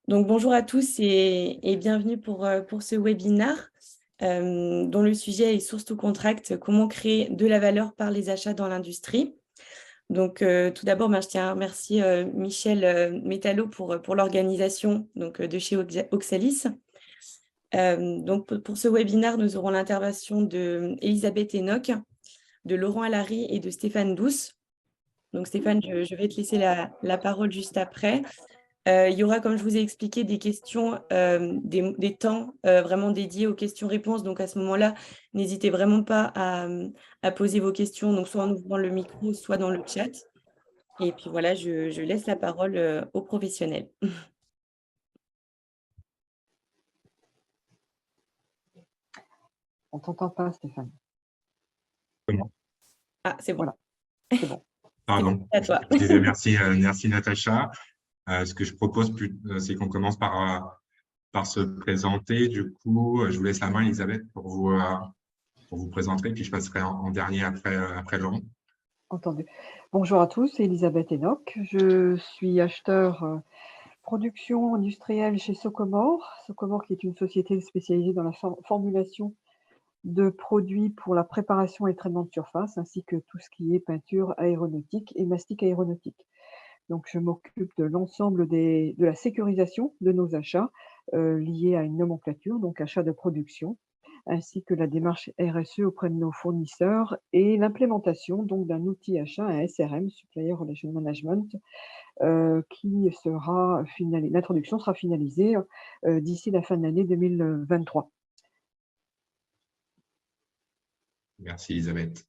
Donc, bonjour à tous et bienvenue pour ce webinaire dont le sujet est Source to Contract, comment créer de la valeur par les achats dans l'industrie. Donc, tout d'abord, je tiens à remercier Michel Métallo pour l'organisation de chez Oxalis. Donc, pour ce webinaire, nous aurons l'intervention d'Elisabeth Enoch, de Laurent Allary et de Stéphane Douce. Donc, Stéphane, je vais te laisser la parole juste après. Il y aura, comme je vous ai expliqué, des questions, des temps vraiment dédiés aux questions-réponses. Donc, à ce moment-là, n'hésitez vraiment pas à poser vos questions, donc soit en ouvrant le micro, soit dans le chat. Et puis voilà, je laisse la parole aux professionnels. On ne t'entend pas, Stéphane. Comment? Ah, c'est bon. Voilà, c'est bon. Pardon. C'est à toi. Je disais merci Natacha. Ce que je propose, c'est qu'on commence par se présenter. Du coup, je vous laisse la main, Elisabeth, pour vous présenter, puis je passerai en dernier après Laurent. Entendu. Bonjour à tous, c'est Elisabeth Enoch. Je suis acheteur production industrielle chez Socomore. Socomore qui est une société spécialisée dans la formulation de produits pour la préparation et traitement de surface, ainsi que tout ce qui est peinture aéronautique et mastic aéronautique. Donc, je m'occupe de l'ensemble de la sécurisation de nos achats liés à une nomenclature, donc achat de production, ainsi que la démarche RSE auprès de nos fournisseurs et l'implémentation donc d'un outil achat, un SRM, Supplier Relation Management, qui sera finalisé. L'introduction sera finalisée d'ici la fin de l'année 2023. Merci, Elisabeth.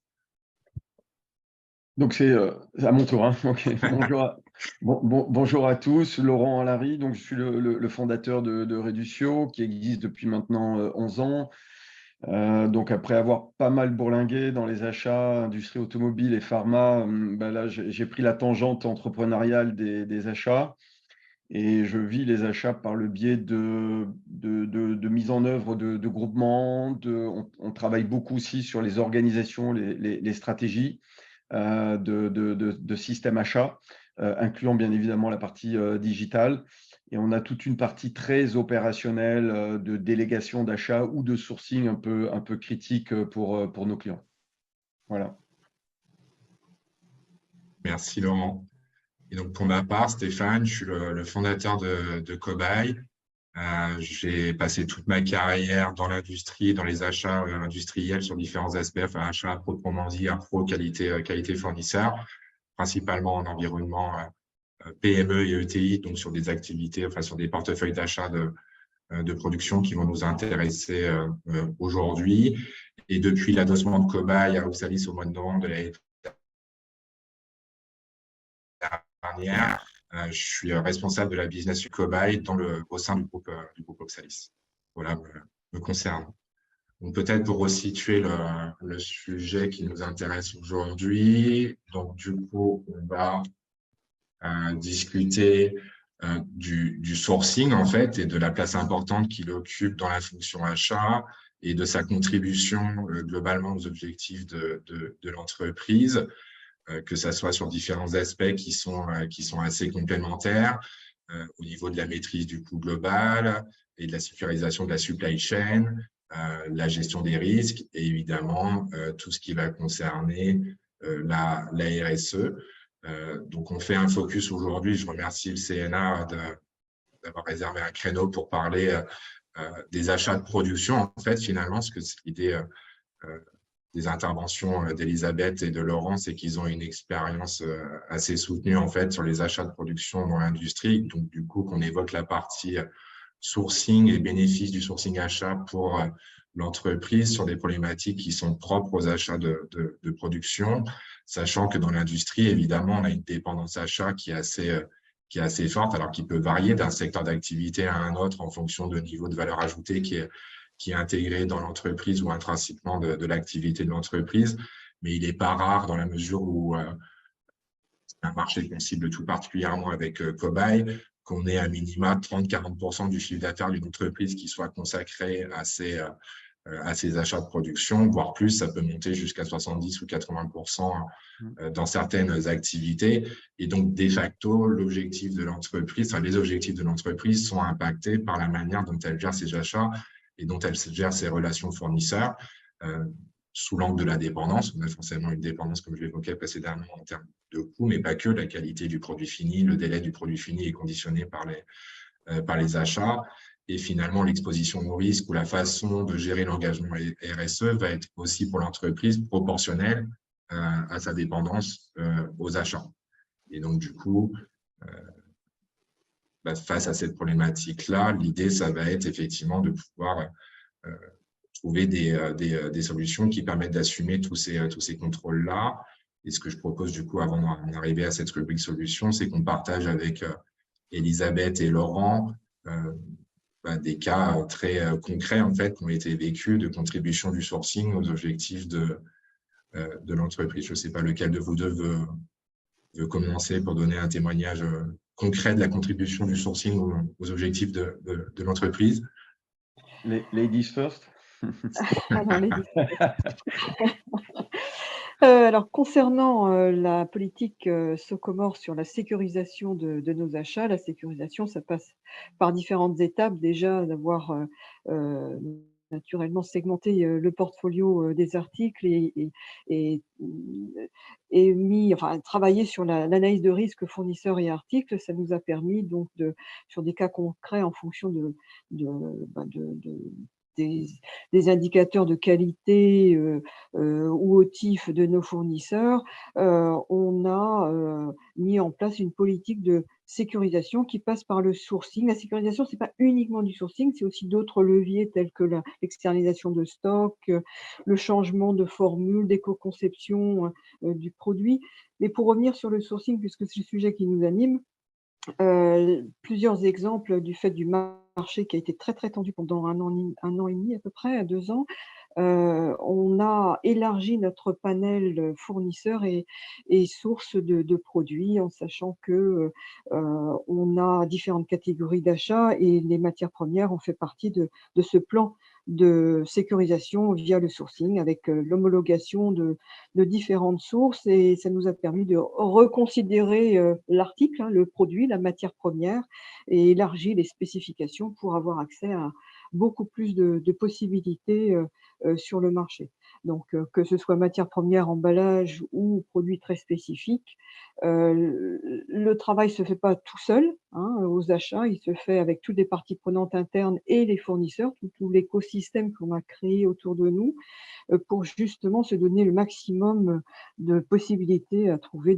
Donc, c'est à mon tour. Hein. Okay. Bonjour à tous, Laurent Allary. Donc, je suis le fondateur de Reducio, qui existe depuis maintenant 11 ans. Donc, après avoir pas mal bourlingué dans les achats, industrie automobile et pharma, là, j'ai pris la tangente entrepreneuriale des achats. Et je vis les achats par le biais de mise en œuvre de groupements. On travaille beaucoup aussi sur les organisations, les stratégies. De système achat, incluant bien évidemment la partie digitale. Et on a toute une partie très opérationnelle de délégation d'achat ou de sourcing un peu critique pour nos clients. Voilà. Merci, Laurent. Et donc, pour ma part, Stéphane, je suis le fondateur de Cobaye. J'ai passé toute ma carrière dans l'industrie, dans les achats industriels sur différents aspects, enfin achats proprement dit, appro, qualité fournisseur, principalement en environnement PME et ETI, donc sur des activités, enfin sur des portefeuilles d'achat de production qui vont nous intéresser aujourd'hui. Et depuis l'adossement de Cobaye à Oxalis au mois de novembre de l'année dernière, je suis responsable de la business du Cobaye au sein du groupe Oxalis. Voilà, me concerne. Donc, peut-être pour resituer le sujet qui nous intéresse aujourd'hui. Donc, du coup, on va discuter du sourcing, en fait, et de la place importante qu'il occupe dans la fonction achat et de sa contribution globalement aux objectifs de l'entreprise, que ça soit sur différents aspects qui sont assez complémentaires, au niveau de la maîtrise du coût global et de la sécurisation de la supply chain, la gestion des risques et évidemment tout ce qui va concerner la RSE. Donc, on fait un focus aujourd'hui. Je remercie le CNA d'avoir réservé un créneau pour parler des achats de production, en fait, finalement, parce que c'est l'idée des interventions d'Elisabeth et de Laurent, c'est qu'ils ont une expérience assez soutenue, en fait, sur les achats de production dans l'industrie. Donc, du coup, qu'on évoque la partie sourcing et bénéfices du sourcing achat pour l'entreprise sur des problématiques qui sont propres aux achats de production, sachant que dans l'industrie, évidemment, on a une dépendance achat qui est assez forte, alors qui peut varier d'un secteur d'activité à un autre en fonction de niveau de valeur ajoutée qui est intégré dans l'entreprise ou intrinsèquement de l'activité de l'entreprise. Mais il n'est pas rare dans la mesure où un marché qu'on cible tout particulièrement avec Cobaye, qu'on ait à minima 30-40% du chiffre d'affaires d'une entreprise qui soit consacré à ces à ses achats de production, voire plus, ça peut monter jusqu'à 70 ou 80% dans certaines activités. Et donc, de facto, l'objectif de l'entreprise, enfin, les objectifs de l'entreprise sont impactés par la manière dont elle gère ses achats et dont elle gère ses relations fournisseurs. Sous l'angle de la dépendance, on a forcément une dépendance, comme je l'évoquais précédemment, en termes de coûts, mais pas que. La qualité du produit fini, le délai du produit fini est conditionné par les achats. Et finalement, l'exposition au risque ou la façon de gérer l'engagement RSE va être aussi pour l'entreprise proportionnelle à sa dépendance aux achats. Et donc, du coup, face à cette problématique-là, l'idée, ça va être effectivement de pouvoir trouver des solutions qui permettent d'assumer tous ces contrôles-là. Et ce que je propose, du coup, avant d'en arriver à cette rubrique solutions, c'est qu'on partage avec Elisabeth et Laurent des cas très concrets, en fait, qui ont été vécus de contribution du sourcing aux objectifs de l'entreprise. Je ne sais pas lequel de vous deux veut commencer pour donner un témoignage concret de la contribution du sourcing aux objectifs de l'entreprise. Ladies first. Alors, concernant la politique Socomore sur la sécurisation de nos achats, la sécurisation, ça passe par différentes étapes. Déjà, d'avoir naturellement segmenté le portfolio des articles et travaillé sur l'analyse de risque fournisseurs et articles. Ça nous a permis donc sur des cas concrets en fonction des indicateurs de qualité ou autifs de nos fournisseurs, on a mis en place une politique de sécurisation qui passe par le sourcing. La sécurisation, ce n'est pas uniquement du sourcing, c'est aussi d'autres leviers tels que l'externalisation de stock, le changement de formule, d'éco-conception du produit. Mais pour revenir sur le sourcing, puisque c'est le sujet qui nous anime, plusieurs exemples du fait du marché qui a été très, très tendu pendant un an et demi à peu près, 2 ans. On a élargi notre panel fournisseurs et sources de produits en sachant que on a différentes catégories d'achats et les matières premières ont fait partie de ce plan de sécurisation via le sourcing avec l'homologation de différentes sources et ça nous a permis de reconsidérer l'article, le produit, la matière première et élargir les spécifications pour avoir accès à beaucoup plus de possibilités sur le marché. Donc, que ce soit matière première, emballage ou produits très spécifiques, le travail ne se fait pas tout seul aux achats, il se fait avec toutes les parties prenantes internes et les fournisseurs, tout l'écosystème qu'on a créé autour de nous pour justement se donner le maximum de possibilités à trouver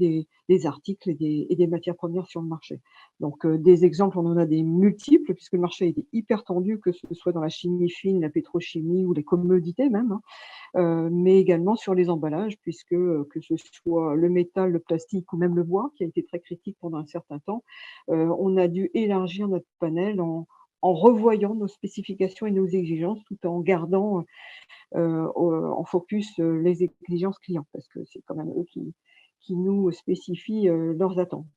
des articles et des matières premières sur le marché. Donc, des exemples, on en a des multiples puisque le marché a été hyper tendu, que ce soit dans la chimie fine, la pétrochimie ou les commodités même, mais également sur les emballages puisque que ce soit le métal, le plastique ou même le bois qui a été très critique pendant un certain temps, on a dû élargir notre panel en revoyant nos spécifications et nos exigences tout en gardant en focus les exigences clients parce que c'est quand même eux qui nous spécifient leurs attentes.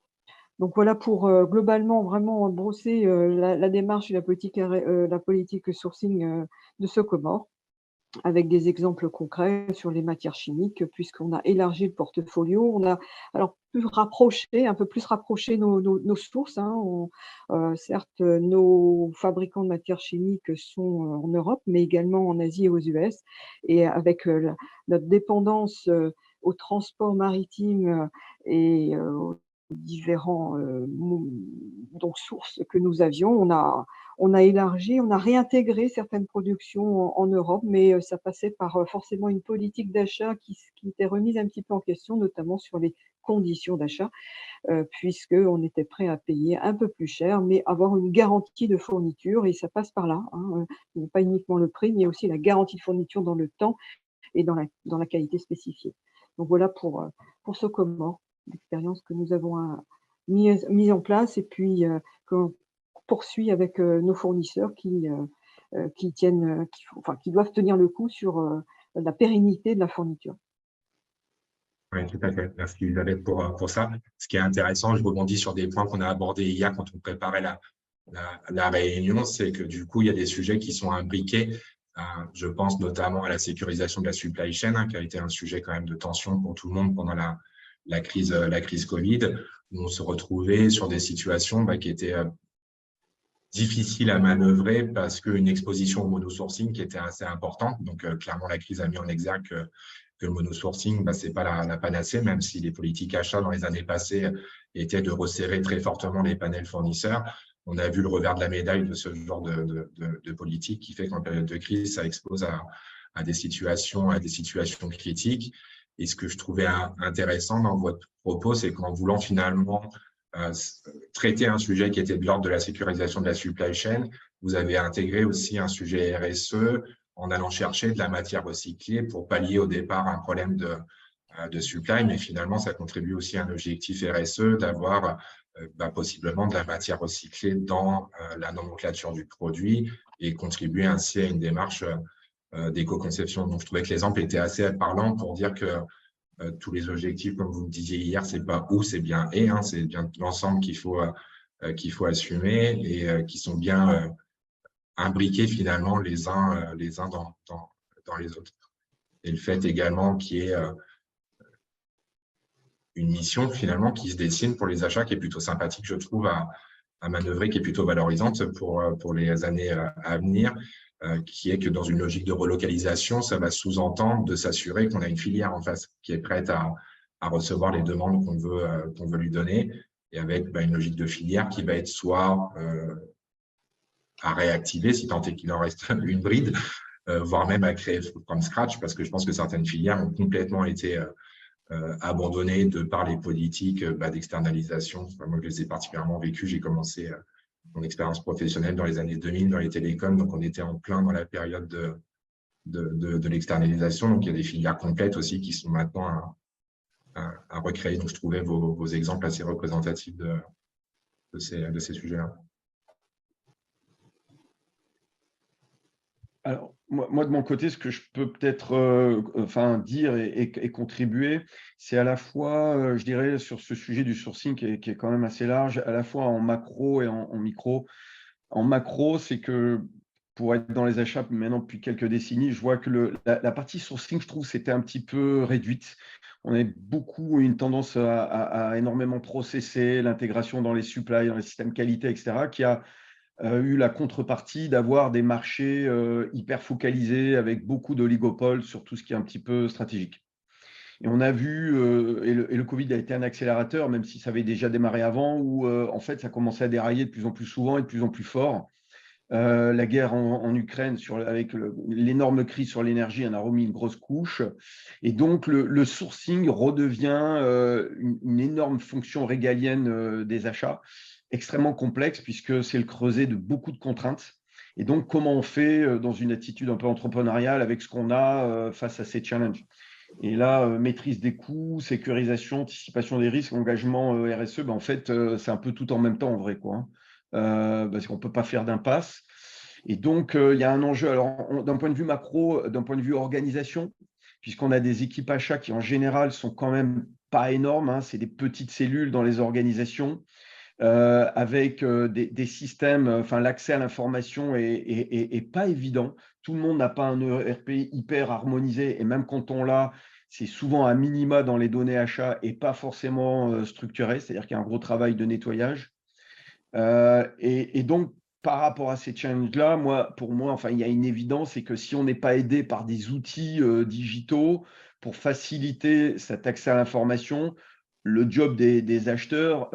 Donc voilà pour globalement vraiment brosser la démarche et la politique sourcing de Socomore avec des exemples concrets sur les matières chimiques puisqu'on a élargi le portfolio. On a alors un peu plus rapproché nos sources. Certes, nos fabricants de matières chimiques sont en Europe, mais également en Asie et aux US. Et avec notre dépendance au transport maritime et aux différents sources que nous avions, on a élargi, on a réintégré certaines productions en Europe, mais ça passait par forcément une politique d'achat qui était remise un petit peu en question, notamment sur les conditions d'achat, puisqu'on était prêt à payer un peu plus cher, mais avoir une garantie de fourniture, et ça passe par là. Pas uniquement le prix, mais aussi la garantie de fourniture dans le temps et dans la qualité spécifiée. Donc voilà pour Socomore, l'expérience que nous avons mise en place et puis qu'on poursuit avec nos fournisseurs qui doivent tenir le coup sur la pérennité de la fourniture. Oui, tout à fait. Merci Elisabeth pour ça. Ce qui est intéressant, je rebondis sur des points qu'on a abordés hier quand on préparait la réunion, c'est que du coup, il y a des sujets qui sont imbriqués. Je pense notamment à la sécurisation de la supply chain, qui a été un sujet quand même de tension pour tout le monde pendant la crise Covid, où on se retrouvait sur des situations qui étaient difficiles à manœuvrer parce qu'une exposition au monosourcing qui était assez importante. Donc, clairement, la crise a mis en exergue que le monosourcing, ce n'est pas la panacée, même si les politiques achats dans les années passées étaient de resserrer très fortement les panels fournisseurs. On a vu le revers de la médaille de ce genre de politique qui fait qu'en période de crise, ça expose à des situations critiques. Et ce que je trouvais intéressant dans votre propos, c'est qu'en voulant finalement traiter un sujet qui était de l'ordre de la sécurisation de la supply chain, vous avez intégré aussi un sujet RSE en allant chercher de la matière recyclée pour pallier au départ un problème de supply, mais finalement, ça contribue aussi à un objectif RSE d'avoir possiblement de la matière recyclée dans la nomenclature du produit et contribuer ainsi à une démarche d'éco-conception. Donc, je trouvais que l'exemple était assez parlant pour dire que tous les objectifs, comme vous me disiez hier, c'est pas où, c'est bien et, c'est bien l'ensemble qu'il faut assumer et qui sont bien imbriqués finalement les uns dans les autres. Et le fait également qu'il y ait une mission finalement qui se dessine pour les achats qui est plutôt sympathique, je trouve, à manœuvrer, qui est plutôt valorisante pour les années à venir, qui est que dans une logique de relocalisation, ça va sous-entendre de s'assurer qu'on a une filière en face qui est prête à recevoir les demandes qu'on veut lui donner, et avec une logique de filière qui va être soit à réactiver, si tant est qu'il en reste une bride, voire même à créer from scratch, parce que je pense que certaines filières ont complètement été abandonnées de par les politiques d'externalisation. Moi, je les ai particulièrement vécues. J'ai commencé mon expérience professionnelle dans les années 2000 dans les télécoms, donc on était en plein dans la période de l'externalisation. Donc, il y a des filières complètes aussi qui sont maintenant à recréer. Donc, je trouvais vos exemples assez représentatifs de ces sujets-là. Alors, moi, de mon côté, ce que je peux peut-être dire et contribuer, c'est à la fois, je dirais, sur ce sujet du sourcing qui est quand même assez large, à la fois en macro et en micro. En macro, c'est que pour être dans les achats maintenant depuis quelques décennies, je vois que la partie sourcing, je trouve, c'était un petit peu réduite. On a beaucoup une tendance à énormément processer l'intégration dans les supplies, dans les systèmes qualité, etc., qui a eu la contrepartie d'avoir des marchés hyper focalisés avec beaucoup d'oligopoles sur tout ce qui est un petit peu stratégique. Et on a vu, et le Covid a été un accélérateur, même si ça avait déjà démarré avant, où en fait, ça commençait à dérailler de plus en plus souvent et de plus en plus fort. La guerre en Ukraine, avec l'énorme crise sur l'énergie, en a remis une grosse couche. Et donc, le sourcing redevient une énorme fonction régalienne des achats, extrêmement complexe, puisque c'est le creuset de beaucoup de contraintes. Et donc, comment on fait dans une attitude un peu entrepreneuriale avec ce qu'on a face à ces challenges? Et là, maîtrise des coûts, sécurisation, anticipation des risques, engagement RSE, en fait, c'est un peu tout en même temps en vrai, quoi. Parce qu'on ne peut pas faire d'impasse. Et donc, il y a un enjeu. Alors, d'un point de vue macro, d'un point de vue organisation, puisqu'on a des équipes achats qui, en général, sont quand même pas énormes, c'est des petites cellules dans les organisations, avec des systèmes, l'accès à l'information est pas évident. Tout le monde n'a pas un ERP hyper harmonisé, et même quand on l'a, c'est souvent à minima dans les données achats et pas forcément structuré, c'est-à-dire qu'il y a un gros travail de nettoyage. Et donc, par rapport à ces challenges-là, pour moi, il y a une évidence, c'est que si on n'est pas aidé par des outils digitaux pour faciliter cet accès à l'information, le job des acheteurs,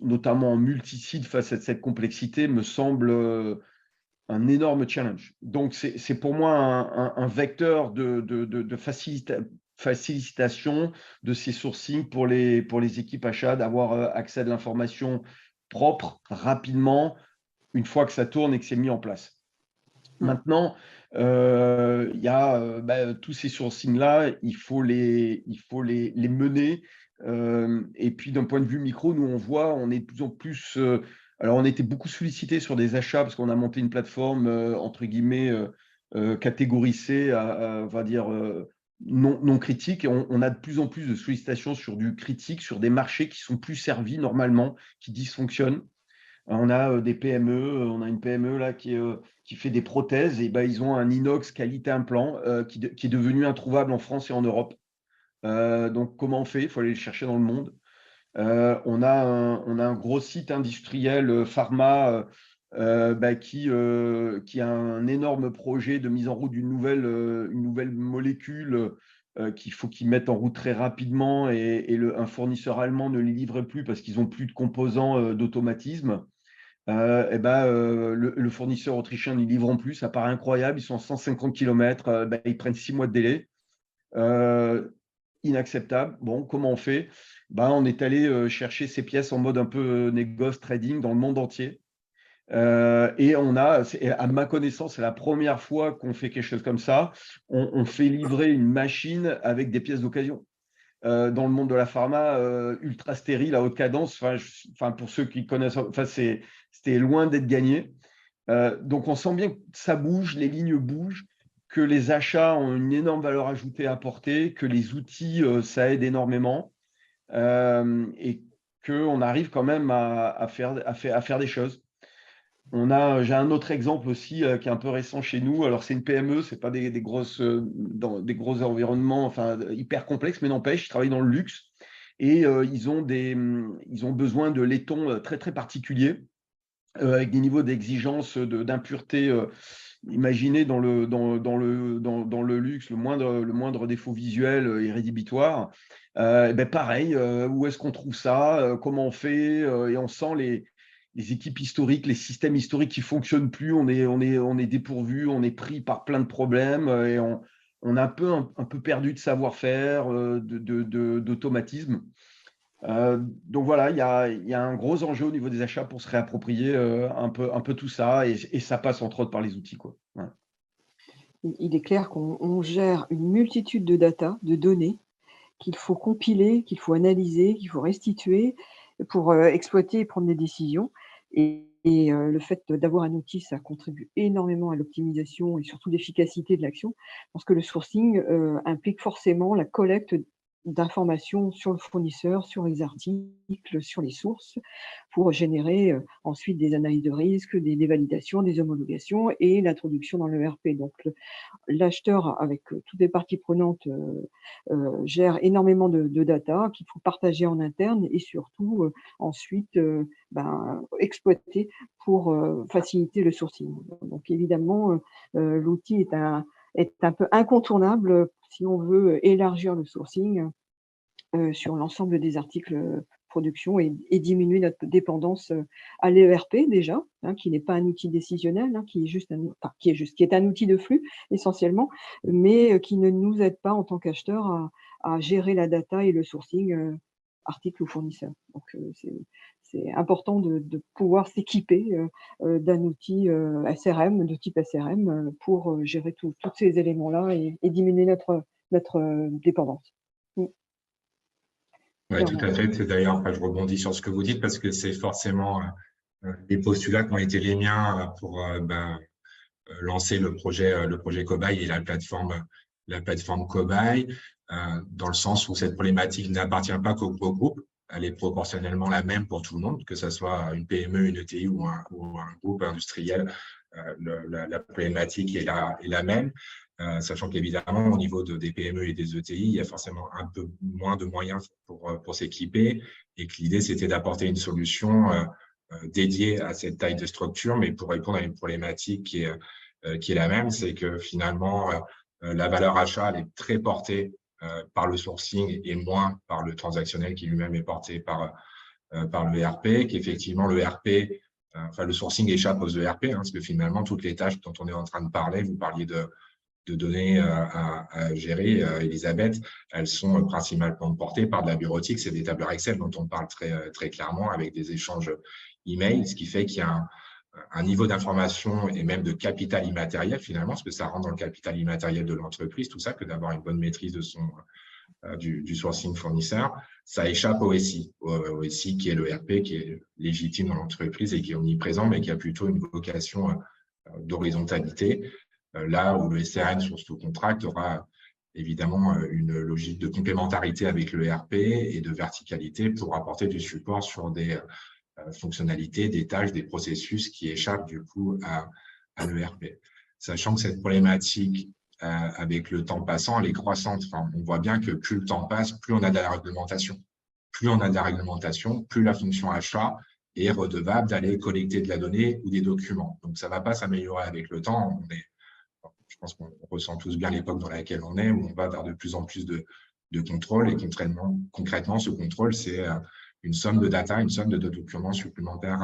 notamment en multisite face à cette complexité, me semble un énorme challenge. Donc, c'est pour moi un vecteur de facilitation de ces sourcings pour les équipes achats, d'avoir accès à de l'information propre, rapidement, une fois que ça tourne et que c'est mis en place. Maintenant, il y a tous ces sourcings-là, il faut les mener. Et puis, d'un point de vue micro, nous, on voit, on est de plus en plus… alors, on était beaucoup sollicité sur des achats parce qu'on a monté une plateforme, entre guillemets, catégorie C, on va dire non critique. Et on a de plus en plus de sollicitations sur du critique, sur des marchés qui sont plus servis normalement, qui dysfonctionnent. On a des PME, on a une PME là qui fait des prothèses, et ben, ils ont un inox qualité implant qui est devenu introuvable en France et en Europe. Donc, comment on fait? Il faut aller le chercher dans le monde. On a un gros site industriel pharma qui a un énorme projet de mise en route d'une nouvelle molécule qu'il faut qu'ils mettent en route très rapidement, et un fournisseur allemand ne les livre plus parce qu'ils n'ont plus de composants d'automatisme. Le fournisseur autrichien n'y livre plus, ça paraît incroyable, ils sont à 150 km, ils prennent 6 mois de délai. Inacceptable. Bon, comment on fait? On est allé chercher ces pièces en mode un peu négoce, trading dans le monde entier. Et à ma connaissance, c'est la première fois qu'on fait quelque chose comme ça. On fait livrer une machine avec des pièces d'occasion. Dans le monde de la pharma, ultra stérile, à haute cadence, pour ceux qui connaissent, c'était loin d'être gagné. Donc, on sent bien que ça bouge, les lignes bougent, que les achats ont une énorme valeur ajoutée à apporter, que les outils, ça aide énormément, et qu'on arrive quand même à faire des choses. J'ai un autre exemple aussi qui est un peu récent chez nous. Alors, c'est une PME, ce n'est pas des gros environnements hyper complexes, mais n'empêche, ils travaillent dans le luxe, et ils ont besoin de laiton très, très particuliers, avec des niveaux d'exigence d'impureté. Imaginez dans le luxe, le moindre défaut visuel est rédhibitoire. Pareil, où est-ce qu'on trouve ça? Comment on fait? Et on sent les équipes historiques, les systèmes historiques qui ne fonctionnent plus. On est dépourvu, on est pris par plein de problèmes, et on a un peu perdu de savoir-faire, d'automatisme. Donc voilà, il y a un gros enjeu au niveau des achats pour se réapproprier un peu tout ça, et ça passe entre autres par les outils, quoi. Ouais. Il est clair qu'on gère une multitude de data, de données, qu'il faut compiler, qu'il faut analyser, qu'il faut restituer pour exploiter et prendre des décisions. Et le fait d'avoir un outil, ça contribue énormément à l'optimisation et surtout l'efficacité de l'action, parce que le sourcing implique forcément la collecte d'informations sur le fournisseur, sur les articles, sur les sources, pour générer ensuite des analyses de risque, des validations, des homologations et l'introduction dans l'ERP. Donc l'acheteur, avec toutes les parties prenantes, gère énormément de data qu'il faut partager en interne et surtout ensuite exploiter pour faciliter le sourcing. Donc évidemment, l'outil est un peu incontournable si on veut élargir le sourcing sur l'ensemble des articles production et diminuer notre dépendance à l'ERP déjà, qui n'est pas un outil décisionnel, qui est un outil de flux essentiellement, mais qui ne nous aide pas en tant qu'acheteur à gérer la data et le sourcing article ou fournisseur. Donc c'est important de pouvoir s'équiper d'un outil SRM, de type SRM, pour gérer tous ces éléments-là et diminuer notre dépendance. Oui, tout à fait. C'est d'ailleurs, je rebondis sur ce que vous dites parce que c'est forcément les postulats qui ont été les miens pour lancer le projet Cobaye et la plateforme Cobaye, dans le sens où cette problématique n'appartient pas qu'au gros groupe. Elle est proportionnellement la même pour tout le monde, que ce soit une PME, une ETI ou un groupe industriel. La problématique est la même. Sachant qu'évidemment, au niveau des PME et des ETI, il y a forcément un peu moins de moyens pour s'équiper, et que l'idée, c'était d'apporter une solution dédiée à cette taille de structure, mais pour répondre à une problématique qui est la même, c'est que finalement, la valeur achat, elle est très portée par le sourcing et moins par le transactionnel qui lui-même est porté par le ERP, qu'effectivement, le sourcing échappe aux ERP, parce que finalement, toutes les tâches dont on est en train de parler, vous parliez de données à gérer, Elisabeth, elles sont principalement portées par de la bureautique. C'est des tableurs Excel dont on parle très, très clairement, avec des échanges email, ce qui fait qu'il y a un niveau d'information et même de capital immatériel finalement, parce que ça rentre dans le capital immatériel de l'entreprise, tout ça, que d'avoir une bonne maîtrise de du sourcing fournisseur. Ça échappe au SI, qui est le RP, qui est légitime dans l'entreprise et qui est omniprésent, mais qui a plutôt une vocation d'horizontalité. Là où le SRM Source to Contract aura évidemment une logique de complémentarité avec le ERP et de verticalité pour apporter du support sur des fonctionnalités, des tâches, des processus qui échappent du coup à l'ERP. Sachant que cette problématique, avec le temps passant, elle est croissante. Enfin, on voit bien que plus le temps passe, plus on a de la réglementation. Plus on a de la réglementation, plus la fonction achat est redevable d'aller collecter de la donnée ou des documents. Donc, ça ne va pas s'améliorer avec le temps. Je pense qu'on ressent tous bien l'époque dans laquelle on est, où on va vers de plus en plus de contrôle. Et concrètement, ce contrôle, c'est une somme de data, une somme de documents supplémentaires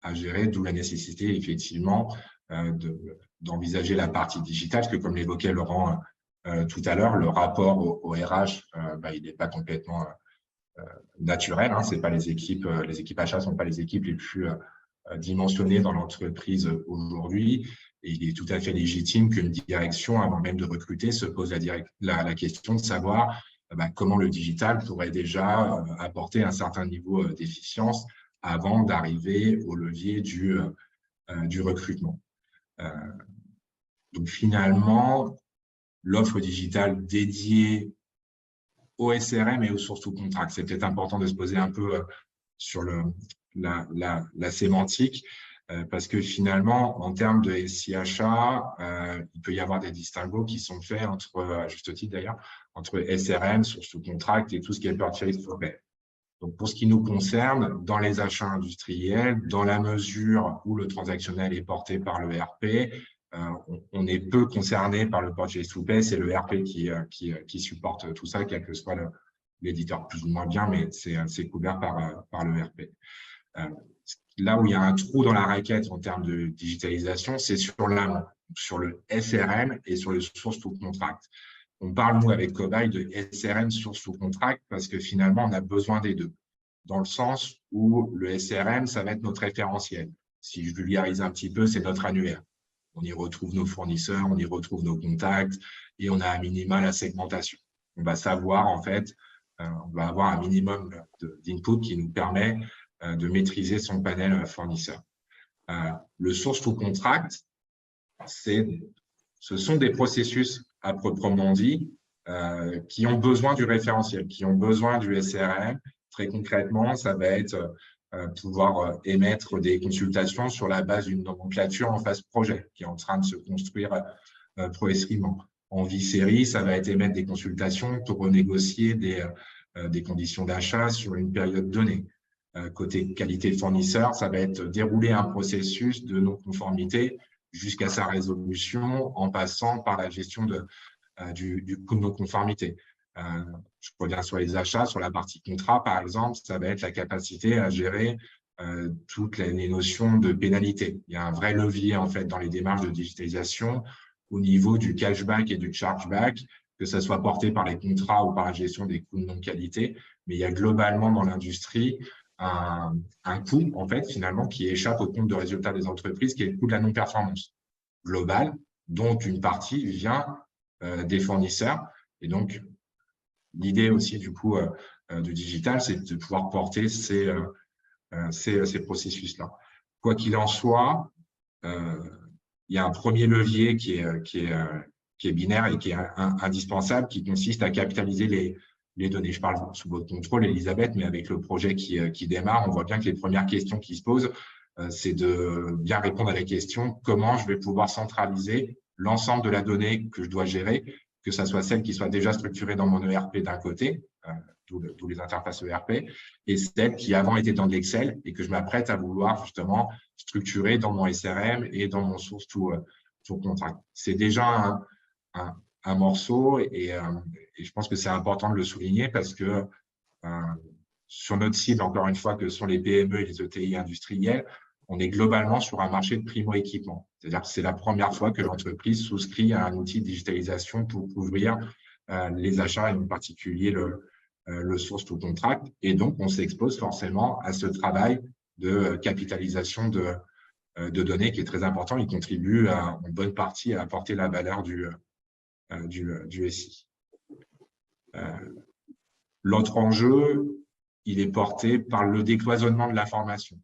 à gérer, d'où la nécessité, effectivement, d'envisager la partie digitale, parce que comme l'évoquait Laurent tout à l'heure, le rapport au RH, il n'est pas complètement naturel. Hein, c'est pas les équipes achats ne sont pas les équipes les plus dimensionnées dans l'entreprise aujourd'hui. Et il est tout à fait légitime qu'une direction, avant même de recruter, se pose la question de savoir comment le digital pourrait déjà apporter un certain niveau d'efficience avant d'arriver au levier du recrutement. Donc finalement, l'offre digitale dédiée au SRM et aux sources to contract, c'est peut-être important de se poser un peu sur la sémantique, parce que finalement, en termes de SI-achat, il peut y avoir des distinguos qui sont faits entre, à juste titre d'ailleurs, entre SRM, source to contract et tout ce qui est purchase to pay. Donc, pour ce qui nous concerne, dans les achats industriels, dans la mesure où le transactionnel est porté par le RP, on est peu concerné par le purchase to pay, c'est le RP qui supporte tout ça, quel que soit l'éditeur, plus ou moins bien, mais c'est couvert par le RP. Là où il y a un trou dans la raquette en termes de digitalisation, c'est sur l'amont, sur le SRM et sur le source to contract. On parle, nous, avec Cobay, de SRM source to contract parce que finalement, on a besoin des deux, dans le sens où le SRM, ça va être notre référentiel. Si je vulgarise un petit peu, c'est notre annuaire. On y retrouve nos fournisseurs, on y retrouve nos contacts et on a à minima la segmentation. On va savoir, en fait, on va avoir un minimum d'input qui nous permet de maîtriser son panel fournisseur. Le source to contract, ce sont des processus à proprement dit qui ont besoin du référentiel, qui ont besoin du SRM. Très concrètement, ça va être pouvoir émettre des consultations sur la base d'une nomenclature en phase projet qui est en train de se construire progressivement. En vie série, ça va être émettre des consultations pour renégocier des conditions d'achat sur une période donnée. Côté qualité de fournisseur, ça va être dérouler un processus de non-conformité jusqu'à sa résolution en passant par la gestion du coût de non-conformité. Je reviens sur les achats, sur la partie contrat, par exemple, ça va être la capacité à gérer toutes les notions de pénalité. Il y a un vrai levier, en fait, dans les démarches de digitalisation au niveau du cashback et du chargeback, que ça soit porté par les contrats ou par la gestion des coûts de non-qualité. Mais il y a globalement dans l'industrie un coût, en fait, finalement, qui échappe au compte de résultat des entreprises, qui est le coût de la non-performance globale, dont une partie vient des fournisseurs. Et donc, l'idée aussi, du coup, du digital, c'est de pouvoir porter ces processus-là. Quoi qu'il en soit, il y a un premier levier qui est binaire et qui est indispensable, qui consiste à capitaliser les données. Je parle sous votre contrôle, Elisabeth, mais avec le projet qui démarre, on voit bien que les premières questions qui se posent, c'est de bien répondre à la question comment je vais pouvoir centraliser l'ensemble de la donnée que je dois gérer, que ce soit celle qui soit déjà structurée dans mon ERP d'un côté, d'où les interfaces ERP, et celle qui avant était dans de l'Excel et que je m'apprête à vouloir justement structurer dans mon SRM et dans mon source to contract. C'est déjà un morceau et je pense que c'est important de le souligner parce que sur notre cible, encore une fois, que sont les PME et les ETI industriels, on est globalement sur un marché de primo-équipement. C'est-à-dire que c'est la première fois que l'entreprise souscrit à un outil de digitalisation pour couvrir les achats et en particulier le source to contract. Et donc, on s'expose forcément à ce travail de capitalisation de données qui est très important. Il contribue en bonne partie à apporter la valeur du SI. L'autre enjeu, il est porté par le décloisonnement de l'information.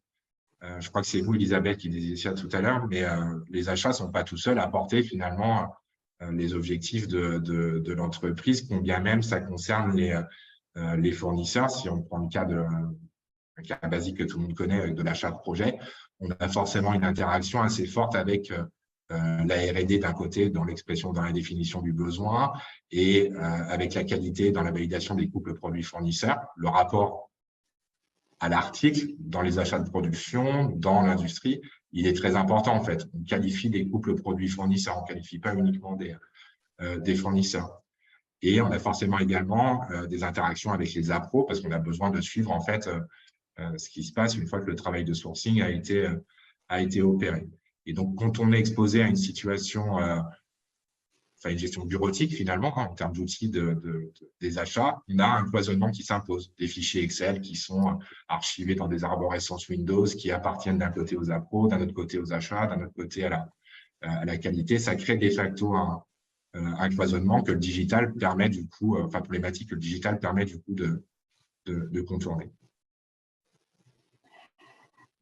Je crois que c'est vous, Elisabeth, qui disiez ça tout à l'heure, mais les achats ne sont pas tout seuls à porter finalement les objectifs de l'entreprise, combien même ça concerne les fournisseurs. Si on prend le cas un cas basique que tout le monde connaît avec de l'achat de projet, on a forcément une interaction assez forte avec la R&D d'un côté dans l'expression, dans la définition du besoin et avec la qualité dans la validation des couples produits-fournisseurs. Le rapport à l'article dans les achats de production, dans l'industrie, il est très important en fait. On qualifie des couples produits-fournisseurs, on ne qualifie pas uniquement des fournisseurs. Et on a forcément également des interactions avec les appros parce qu'on a besoin de suivre en fait ce qui se passe une fois que le travail de sourcing a été opéré. Et donc, quand on est exposé à une situation, une gestion bureautique finalement, en termes d'outils des achats, on a un cloisonnement qui s'impose. Des fichiers Excel qui sont archivés dans des arborescences Windows qui appartiennent d'un côté aux appros, d'un autre côté aux achats, d'un autre côté à la qualité. Ça crée de facto un cloisonnement que le digital permet du coup, problématique que le digital permet du coup de contourner.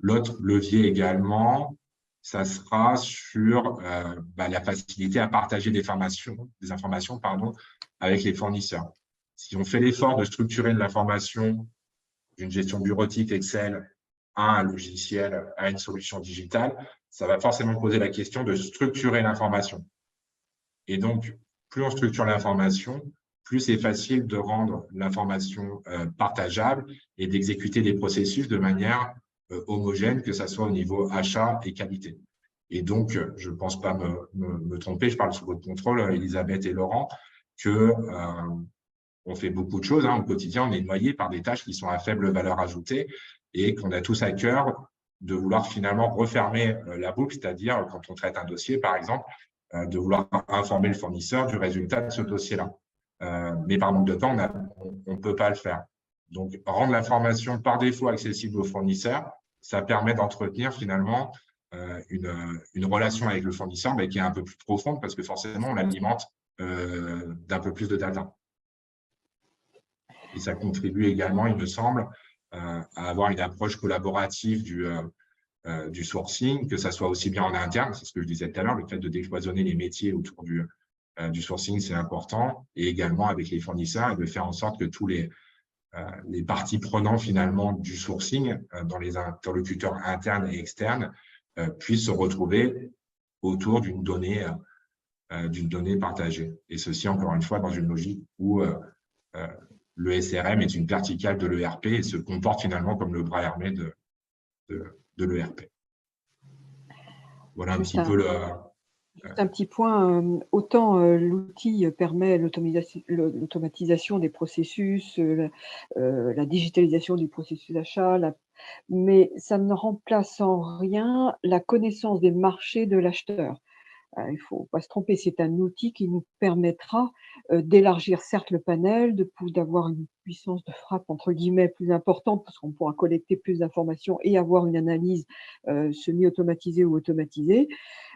L'autre levier également, ça sera sur la facilité à partager des informations avec les fournisseurs. Si on fait l'effort de structurer de l'information d'une gestion bureautique Excel à un logiciel, à une solution digitale, ça va forcément poser la question de structurer l'information. Et donc, plus on structure l'information, plus c'est facile de rendre l'information partageable et d'exécuter des processus de manière homogène, que ce soit au niveau achat et qualité. Et donc, je ne pense pas me tromper, je parle sous votre contrôle, Elisabeth et Laurent, on fait beaucoup de choses au quotidien, on est noyé par des tâches qui sont à faible valeur ajoutée et qu'on a tous à cœur de vouloir finalement refermer la boucle, c'est-à-dire quand on traite un dossier, par exemple, de vouloir informer le fournisseur du résultat de ce dossier-là. Mais par manque de temps, on ne peut pas le faire. Donc, rendre l'information par défaut accessible aux fournisseurs, ça permet d'entretenir finalement une relation avec le fournisseur qui est un peu plus profonde parce que forcément, on l'alimente d'un peu plus de data. Et ça contribue également, il me semble, à avoir une approche collaborative du sourcing, que ça soit aussi bien en interne, c'est ce que je disais tout à l'heure, le fait de décloisonner les métiers autour du sourcing, c'est important, et également avec les fournisseurs et de faire en sorte que tous les parties prenantes finalement du sourcing, dans les interlocuteurs internes et externes, puissent se retrouver autour d'une donnée partagée. Et ceci, encore une fois, dans une logique où le SRM est une verticale de l'ERP et se comporte finalement comme le bras armé de l'ERP. Voilà un petit peu le… Juste un petit point, autant l'outil permet l'automatisation des processus, la digitalisation du processus d'achat, mais ça ne remplace en rien la connaissance des marchés de l'acheteur. Il ne faut pas se tromper, c'est un outil qui nous permettra d'élargir certes le panel, d'avoir une puissance de frappe entre guillemets plus importante parce qu'on pourra collecter plus d'informations et avoir une analyse semi-automatisée ou automatisée.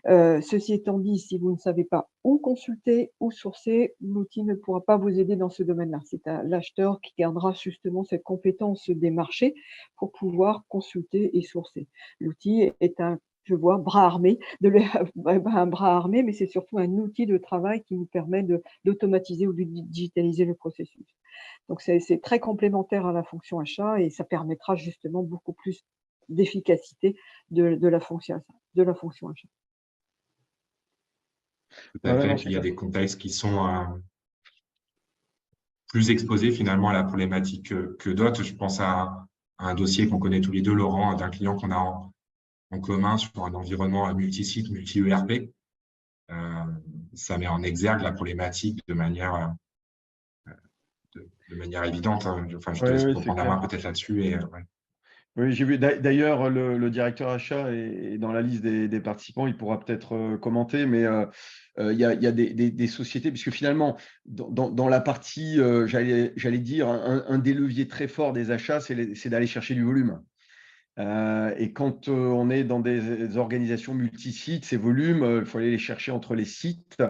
Ceci étant dit, si vous ne savez pas où consulter, où sourcer, l'outil ne pourra pas vous aider dans ce domaine-là. C'est l'acheteur qui gardera justement cette compétence des marchés pour pouvoir consulter et sourcer. L'outil est un bras armé, un bras armé, mais c'est surtout un outil de travail qui nous permet d'automatiser ou de digitaliser le processus. Donc, c'est très complémentaire à la fonction achat et ça permettra justement beaucoup plus d'efficacité de la fonction achat. Tout à fait. Il y a des contextes qui sont plus exposés finalement à la problématique que d'autres. Je pense à un dossier qu'on connaît tous les deux, Laurent, d'un client qu'on a en commun sur un environnement multi-site, multi-ERP. Ça met en exergue la problématique de manière évidente. Enfin, je te laisse reprendre la main peut-être là-dessus. Oui, j'ai vu d'ailleurs le directeur achat est dans la liste des participants, il pourra peut-être commenter, mais il y a des sociétés, puisque finalement, dans la partie, j'allais dire, un des leviers très forts des achats, c'est d'aller chercher du volume. Et quand on est dans des organisations multi-sites, ces volumes, il faut aller les chercher entre les sites.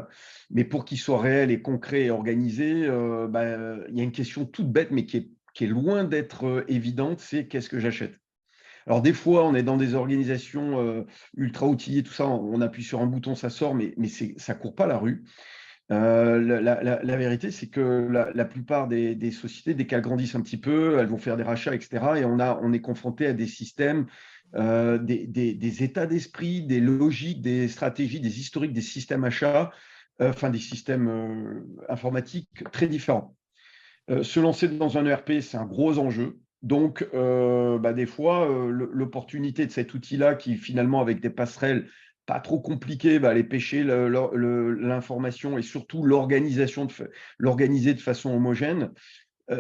Mais pour qu'ils soient réels et concrets et organisés, il y a une question toute bête, mais qui est loin d'être évidente, c'est qu'est-ce que j'achète? Alors des fois, on est dans des organisations ultra outillées, tout ça, on appuie sur un bouton, ça sort, mais ça ne court pas la rue. La vérité, c'est que la plupart des sociétés, dès qu'elles grandissent un petit peu, elles vont faire des rachats, etc. Et on est confronté à des systèmes, des états d'esprit, des logiques, des stratégies, des historiques, des systèmes achats, enfin des systèmes informatiques très différents. Se lancer dans un ERP, c'est un gros enjeu. Donc, des fois, l'opportunité de cet outil-là, qui finalement, avec des passerelles pas trop compliquées, va aller pêcher l'information et surtout l'organiser de façon homogène,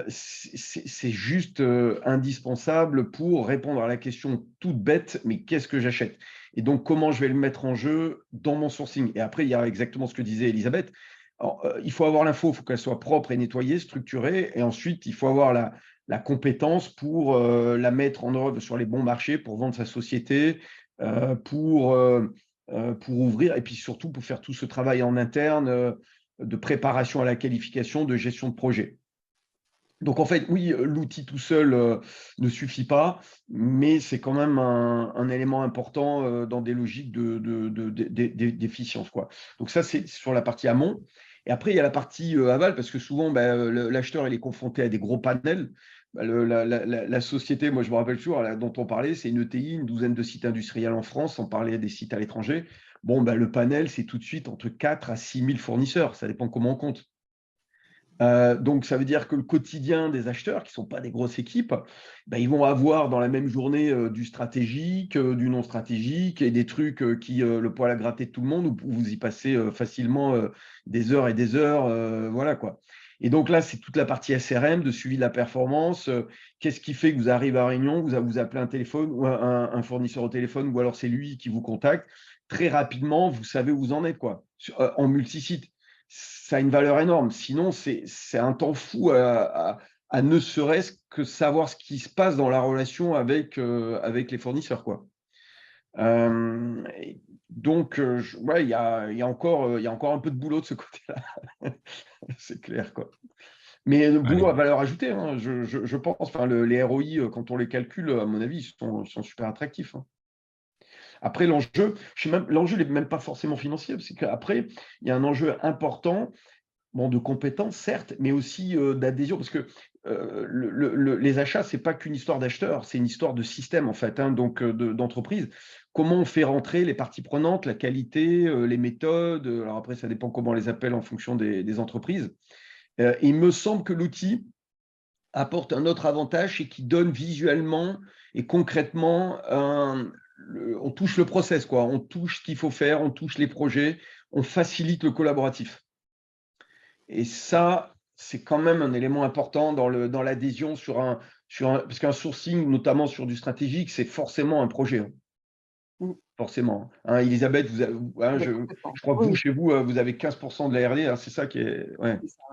c'est juste indispensable pour répondre à la question toute bête, mais qu'est-ce que j'achète? Et donc, comment je vais le mettre en jeu dans mon sourcing? Et après, il y a exactement ce que disait Elisabeth. Alors, il faut avoir l'info, il faut qu'elle soit propre et nettoyée, structurée, et ensuite, il faut avoir la compétence pour la mettre en œuvre sur les bons marchés, pour vendre sa société, pour ouvrir, et puis surtout pour faire tout ce travail en interne de préparation à la qualification, de gestion de projet. Donc en fait, oui, l'outil tout seul ne suffit pas, mais c'est quand même un élément important dans des logiques d'efficience, quoi. Donc ça, c'est sur la partie amont. Et après, il y a la partie aval, parce que souvent, l'acheteur il est confronté à des gros panels. La société, moi je me rappelle toujours, dont on parlait, c'est une ETI, une douzaine de sites industriels en France, on parlait des sites à l'étranger. Bon, le panel, c'est tout de suite entre 4 à 6 000 fournisseurs, ça dépend comment on compte. Donc, ça veut dire que le quotidien des acheteurs, qui ne sont pas des grosses équipes, ils vont avoir dans la même journée du stratégique, du non stratégique et des trucs qui le poil à gratter de tout le monde, où vous y passez facilement des heures et des heures. Voilà quoi. Et donc là, c'est toute la partie SRM, de suivi de la performance. Qu'est-ce qui fait que vous arrivez à Réunion, vous appelez un téléphone ou un fournisseur au téléphone, ou alors c'est lui qui vous contacte. Très rapidement, vous savez où vous en êtes, quoi, en multisite. Ça a une valeur énorme. Sinon, c'est un temps fou à ne serait-ce que savoir ce qui se passe dans la relation avec les fournisseurs, quoi. Donc, il y a encore un peu de boulot de ce côté-là. C'est clair, quoi. Mais le boulot à valeur ajoutée, hein, je pense. Enfin, les ROI, quand on les calcule, à mon avis, ils sont super attractifs, hein. Après, l'enjeu n'est même pas forcément financier, parce qu'après, il y a un enjeu important, de compétences, certes, mais aussi d'adhésion, parce que les achats, ce n'est pas qu'une histoire d'acheteur, c'est une histoire de système, en fait, hein, donc d'entreprise. Comment on fait rentrer les parties prenantes, la qualité, les méthodes, alors après, ça dépend comment on les appelle en fonction des entreprises. Il me semble que l'outil apporte un autre avantage, et qui donne visuellement et concrètement, on touche le process, quoi. On touche ce qu'il faut faire, on touche les projets, on facilite le collaboratif. Et ça, c'est quand même un élément important dans l'adhésion parce qu'un sourcing, notamment sur du stratégique, c'est forcément un projet, hein. Forcément. Hein, Elisabeth, je crois que vous, chez vous, vous avez 15% de la R&D, hein, c'est ça qui est… Ouais. C'est ça,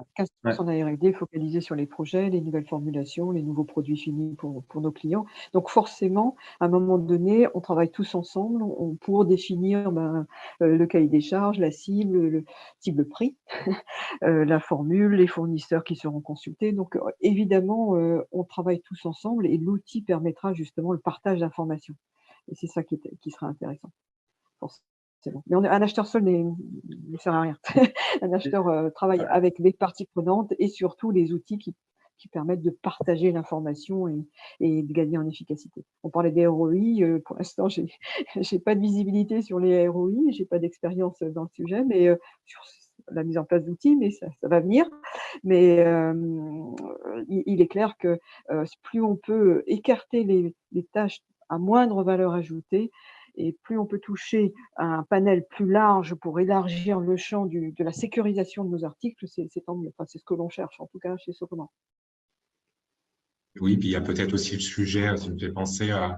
15% de la R&D focalisée sur les projets, les nouvelles formulations, les nouveaux produits finis pour nos clients. Donc forcément, à un moment donné, on travaille tous ensemble pour définir le cahier des charges, la cible, le prix, la formule, les fournisseurs qui seront consultés. Donc évidemment, on travaille tous ensemble, et l'outil permettra justement le partage d'informations. Et c'est ça qui sera intéressant, forcément. Mais un acheteur seul ne sert à rien. Un acheteur travaille avec les parties prenantes, et surtout les outils qui permettent de partager l'information et de gagner en efficacité. On parlait des ROI, pour l'instant, j'ai pas de visibilité sur les ROI, j'ai pas d'expérience dans le sujet, mais sur la mise en place d'outils, mais ça va venir. Mais il est clair que plus on peut écarter les tâches à moindre valeur ajoutée, et plus on peut toucher à un panel plus large pour élargir le champ de la sécurisation de nos articles, c'est tant mieux. Enfin, c'est ce que l'on cherche, en tout cas chez Socomore. Oui, puis il y a peut-être aussi le sujet, ça me fait penser à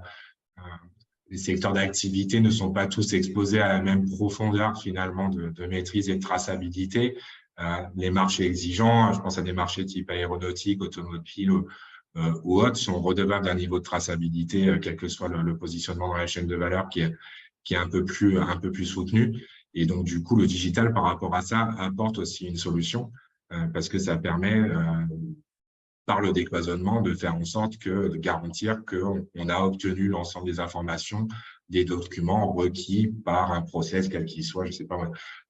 les secteurs d'activité ne sont pas tous exposés à la même profondeur finalement de maîtrise et de traçabilité. Les marchés exigeants, je pense à des marchés type aéronautique, automobile ou autres, sont redevables d'un niveau de traçabilité, quel que soit le positionnement dans la chaîne de valeur qui est un peu plus soutenu. Et donc, du coup, le digital, par rapport à ça, apporte aussi une solution parce que ça permet par le décloisonnement, de faire en sorte de garantir qu'on a obtenu l'ensemble des informations, des documents requis par un process, quel qu'il soit, je ne sais pas,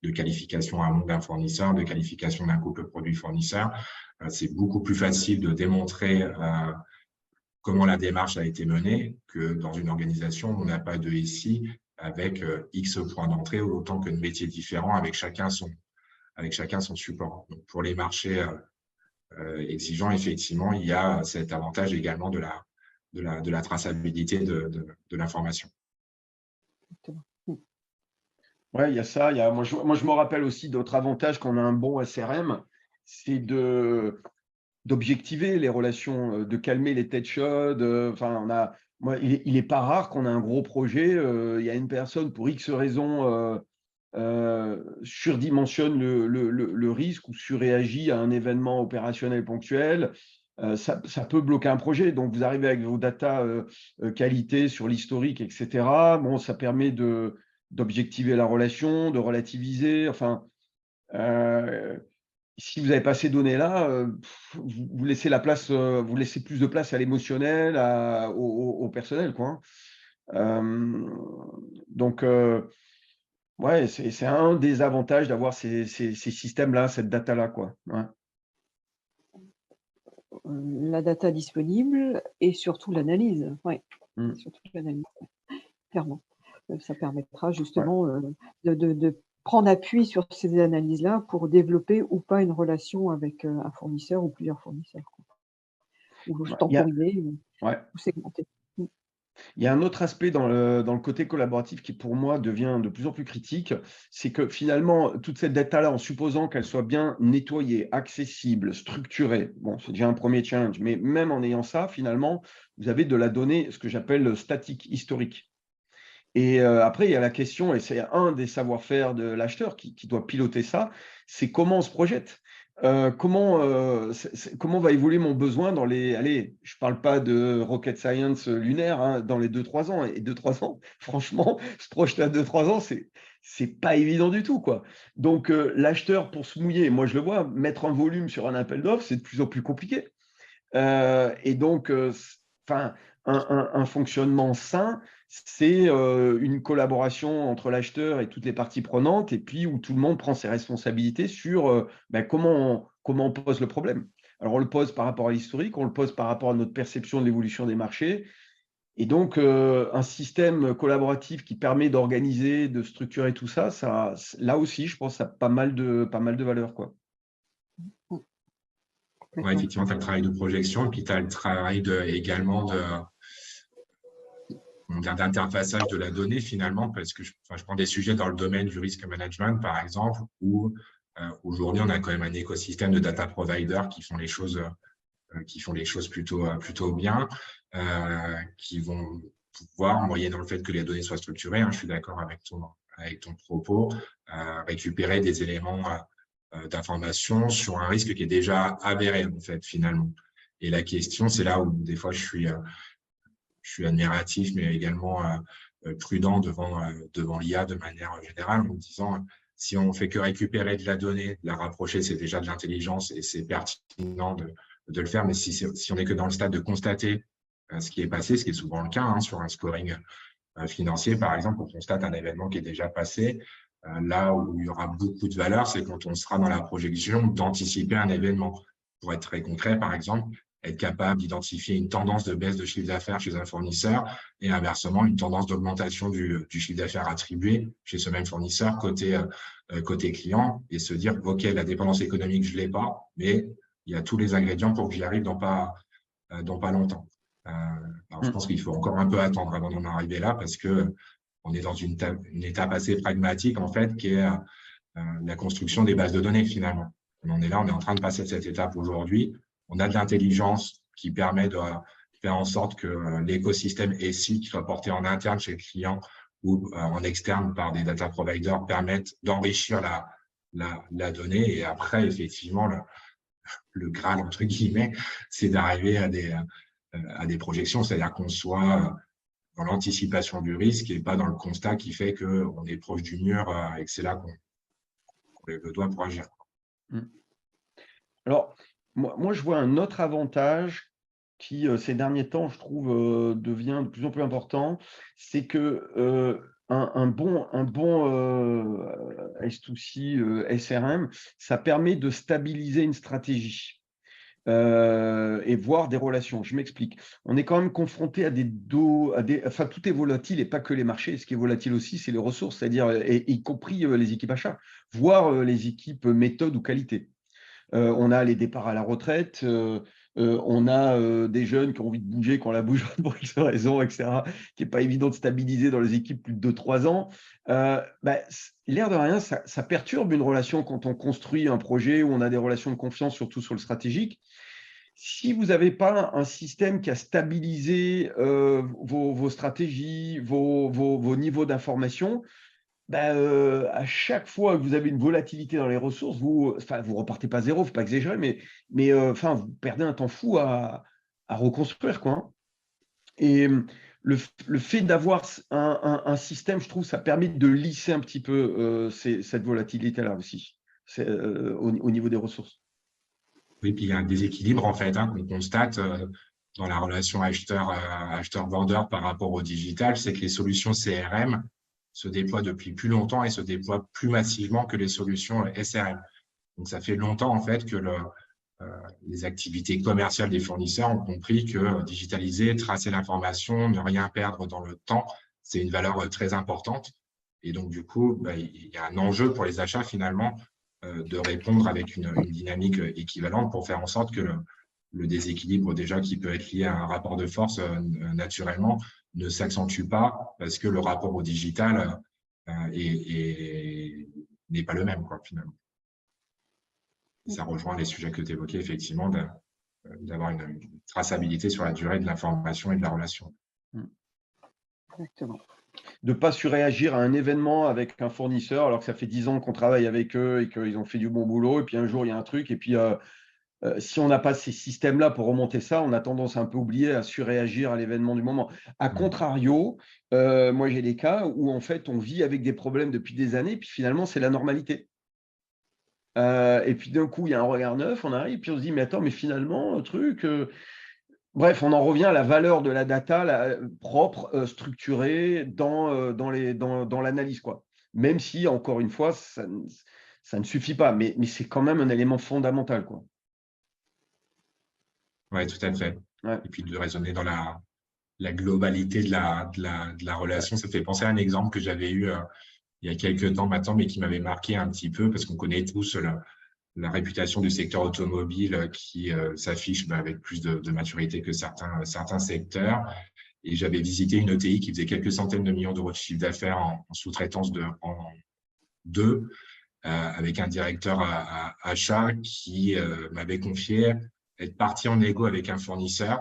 de qualification amont d'un fournisseur, de qualification d'un couple produit-fournisseur. C'est beaucoup plus facile de démontrer comment la démarche a été menée que dans une organisation où on n'a pas de SI avec X points d'entrée, autant que de métiers différents avec chacun son support. Donc, pour les marchés exigeants, effectivement, il y a cet avantage également de la traçabilité de l'information. Oui, il y a ça. Moi, je me rappelle aussi d'autres avantages quand on a un bon SRM, c'est d'objectiver les relations, de calmer les têtes chaudes. Il n'est pas rare qu'on a un gros projet, il y a une personne pour X raisons surdimensionne le risque ou surréagit à un événement opérationnel ponctuel. Ça peut bloquer un projet. Donc, vous arrivez avec vos data qualité sur l'historique, etc. Bon, ça permet d'objectiver la relation, de relativiser. Enfin, si vous n'avez pas ces données-là, vous laissez vous laissez plus de place à l'émotionnel, au personnel, quoi. Donc, ouais, c'est un des avantages d'avoir ces systèmes-là, cette data-là, quoi. Ouais. La data disponible et surtout l'analyse. Oui, surtout l'analyse, clairement. Ça permettra justement de prendre appui sur ces analyses-là pour développer ou pas une relation avec un fournisseur ou plusieurs fournisseurs, quoi. Ou temporiser ou segmenter. Il y a un autre aspect dans le côté collaboratif qui, pour moi, devient de plus en plus critique, c'est que finalement, toute cette data-là, en supposant qu'elle soit bien nettoyée, accessible, structurée, bon, c'est déjà un premier challenge, mais même en ayant ça, finalement, vous avez de la donnée, ce que j'appelle statique, historique. Et après, il y a la question, et c'est un des savoir-faire de l'acheteur qui doit piloter ça, c'est comment on se projette. Comment va évoluer mon besoin dans allez, je ne parle pas de rocket science lunaire, hein, dans les 2-3 ans. Et 2-3 ans, franchement, se projeter à 2-3 ans, c'est pas évident du tout, quoi. Donc, l'acheteur, pour se mouiller, moi je le vois, mettre un volume sur un appel d'offres, c'est de plus en plus compliqué. Et donc, un fonctionnement sain, c'est une collaboration entre l'acheteur et toutes les parties prenantes, et puis où tout le monde prend ses responsabilités sur comment on pose le problème. Alors, on le pose par rapport à l'historique, on le pose par rapport à notre perception de l'évolution des marchés. Et donc, un système collaboratif qui permet d'organiser, de structurer tout ça, là aussi, je pense, ça a pas mal de valeur, quoi. Ouais, effectivement, tu as le travail de projection et puis tu as le travail également d'interfaçage de la donnée finalement, parce que je prends des sujets dans le domaine du risk management, par exemple, où aujourd'hui, on a quand même un écosystème de data providers qui font les choses plutôt bien, qui vont pouvoir, moyennant le fait que les données soient structurées, hein, je suis d'accord avec ton propos, récupérer des éléments d'information sur un risque qui est déjà avéré, en fait, finalement. Et la question, c'est là où des fois je suis admiratif, mais également prudent devant l'IA de manière générale, en me disant, si on ne fait que récupérer de la donnée, de la rapprocher, c'est déjà de l'intelligence et c'est pertinent de le faire. Mais si on n'est que dans le stade de constater ce qui est passé, ce qui est souvent le cas, hein, sur un scoring financier, par exemple, on constate un événement qui est déjà passé. Là où il y aura beaucoup de valeur, c'est quand on sera dans la projection d'anticiper un événement. Pour être très concret, par exemple, être capable d'identifier une tendance de baisse de chiffre d'affaires chez un fournisseur et inversement une tendance d'augmentation du chiffre d'affaires attribué chez ce même fournisseur côté client et se dire, OK, la dépendance économique, je ne l'ai pas, mais il y a tous les ingrédients pour que j'y arrive dans pas longtemps. Alors, je pense qu'il faut encore un peu attendre avant d'en arriver là parce que on est dans une étape assez pragmatique, en fait, qui est la construction des bases de données, finalement. On en est là, on est en train de passer cette étape aujourd'hui. On a de l'intelligence qui permet de faire en sorte que l'écosystème SI, qui soit porté en interne chez le client ou en externe par des data providers, permettent d'enrichir la donnée. Et après, effectivement, le Graal, entre guillemets, c'est d'arriver à des projections, c'est-à-dire qu'on soit dans l'anticipation du risque et pas dans le constat qui fait qu'on est proche du mur et que c'est là qu'on lève le doigt pour agir. Alors, moi, je vois un autre avantage qui, ces derniers temps, je trouve, devient de plus en plus important, c'est que un bon S2C, SRM, ça permet de stabiliser une stratégie. Et voir des relations. Je m'explique. On est quand même confronté à enfin, tout est volatile et pas que les marchés. Ce qui est volatile aussi, c'est les ressources, c'est-à-dire, y compris les équipes achats, voire les équipes méthode ou qualité. On a les départs à la retraite, on a des jeunes qui ont envie de bouger, quand la bouge pour X raison, etc., qui n'est pas évident de stabiliser dans les équipes plus de 2-3 ans. L'air de rien, ça perturbe une relation quand on construit un projet où on a des relations de confiance, surtout sur le stratégique. Si vous n'avez pas un système qui a stabilisé vos stratégies, vos niveaux d'information, à chaque fois que vous avez une volatilité dans les ressources, vous repartez pas à zéro, il ne faut pas exagérer, mais vous perdez un temps fou à reconstruire, quoi, hein. Et le fait d'avoir un système, je trouve, ça permet de lisser un petit peu cette volatilité-là aussi, au niveau des ressources. Oui, puis il y a un déséquilibre en fait qu'on constate dans la relation acheteur-vendeur par rapport au digital, c'est que les solutions CRM se déploient depuis plus longtemps et se déploient plus massivement que les solutions SRM. Donc ça fait longtemps en fait que les activités commerciales des fournisseurs ont compris que digitaliser, tracer l'information, ne rien perdre dans le temps, c'est une valeur très importante. Et donc du coup, il y a un enjeu pour les achats finalement de répondre avec une dynamique équivalente pour faire en sorte que le déséquilibre déjà qui peut être lié à un rapport de force naturellement ne s'accentue pas parce que le rapport au digital n'est pas le même, quoi, finalement. Ça rejoint les sujets que tu évoquais, effectivement, d'avoir une traçabilité sur la durée de l'information et de la relation. Exactement. De ne pas surréagir à un événement avec un fournisseur alors que ça fait 10 ans qu'on travaille avec eux et qu'ils ont fait du bon boulot, et puis un jour il y a un truc, et puis si on n'a pas ces systèmes-là pour remonter ça, on a tendance à un peu oublier, à surréagir à l'événement du moment. A contrario, moi j'ai des cas où en fait on vit avec des problèmes depuis des années, puis finalement c'est la normalité. Et puis d'un coup il y a un regard neuf, on arrive, puis on se dit mais attends, mais finalement un truc… Bref, on en revient à la valeur de la data propre, structurée dans l'analyse, quoi. Même si, encore une fois, ça ne suffit pas, mais c'est quand même un élément fondamental, quoi. Oui, tout à fait. Ouais. Et puis de raisonner dans la globalité de la relation. Ça fait penser à un exemple que j'avais eu il y a quelques temps maintenant, mais qui m'avait marqué un petit peu, parce qu'on connaît tous la réputation du secteur automobile qui s'affiche avec plus de maturité que certains secteurs. Et j'avais visité une ETI qui faisait quelques centaines de millions d'euros de chiffre d'affaires en sous-traitance en deux, avec un directeur à achat qui m'avait confié être parti en négo avec un fournisseur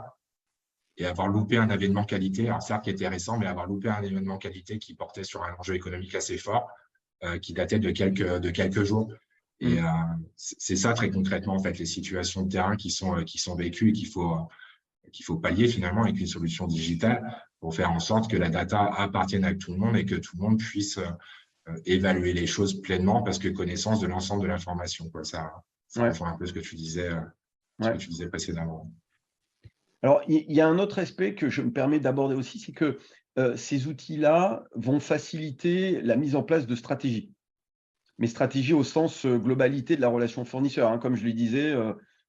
et avoir loupé un événement qualité, alors certes qui était récent, mais avoir loupé un événement qualité qui portait sur un enjeu économique assez fort, qui datait de quelques jours. Et c'est ça très concrètement en fait les situations de terrain qui sont vécues et qu'il faut pallier finalement avec une solution digitale pour faire en sorte que la data appartienne à tout le monde et que tout le monde puisse évaluer les choses pleinement parce que connaissance de l'ensemble de l'information. Ça rejoint un peu ce que tu disais précédemment. Alors, il y a un autre aspect que je me permets d'aborder aussi, c'est que ces outils-là vont faciliter la mise en place de stratégies. Mais stratégie au sens globalité de la relation fournisseur, hein, comme je le disais,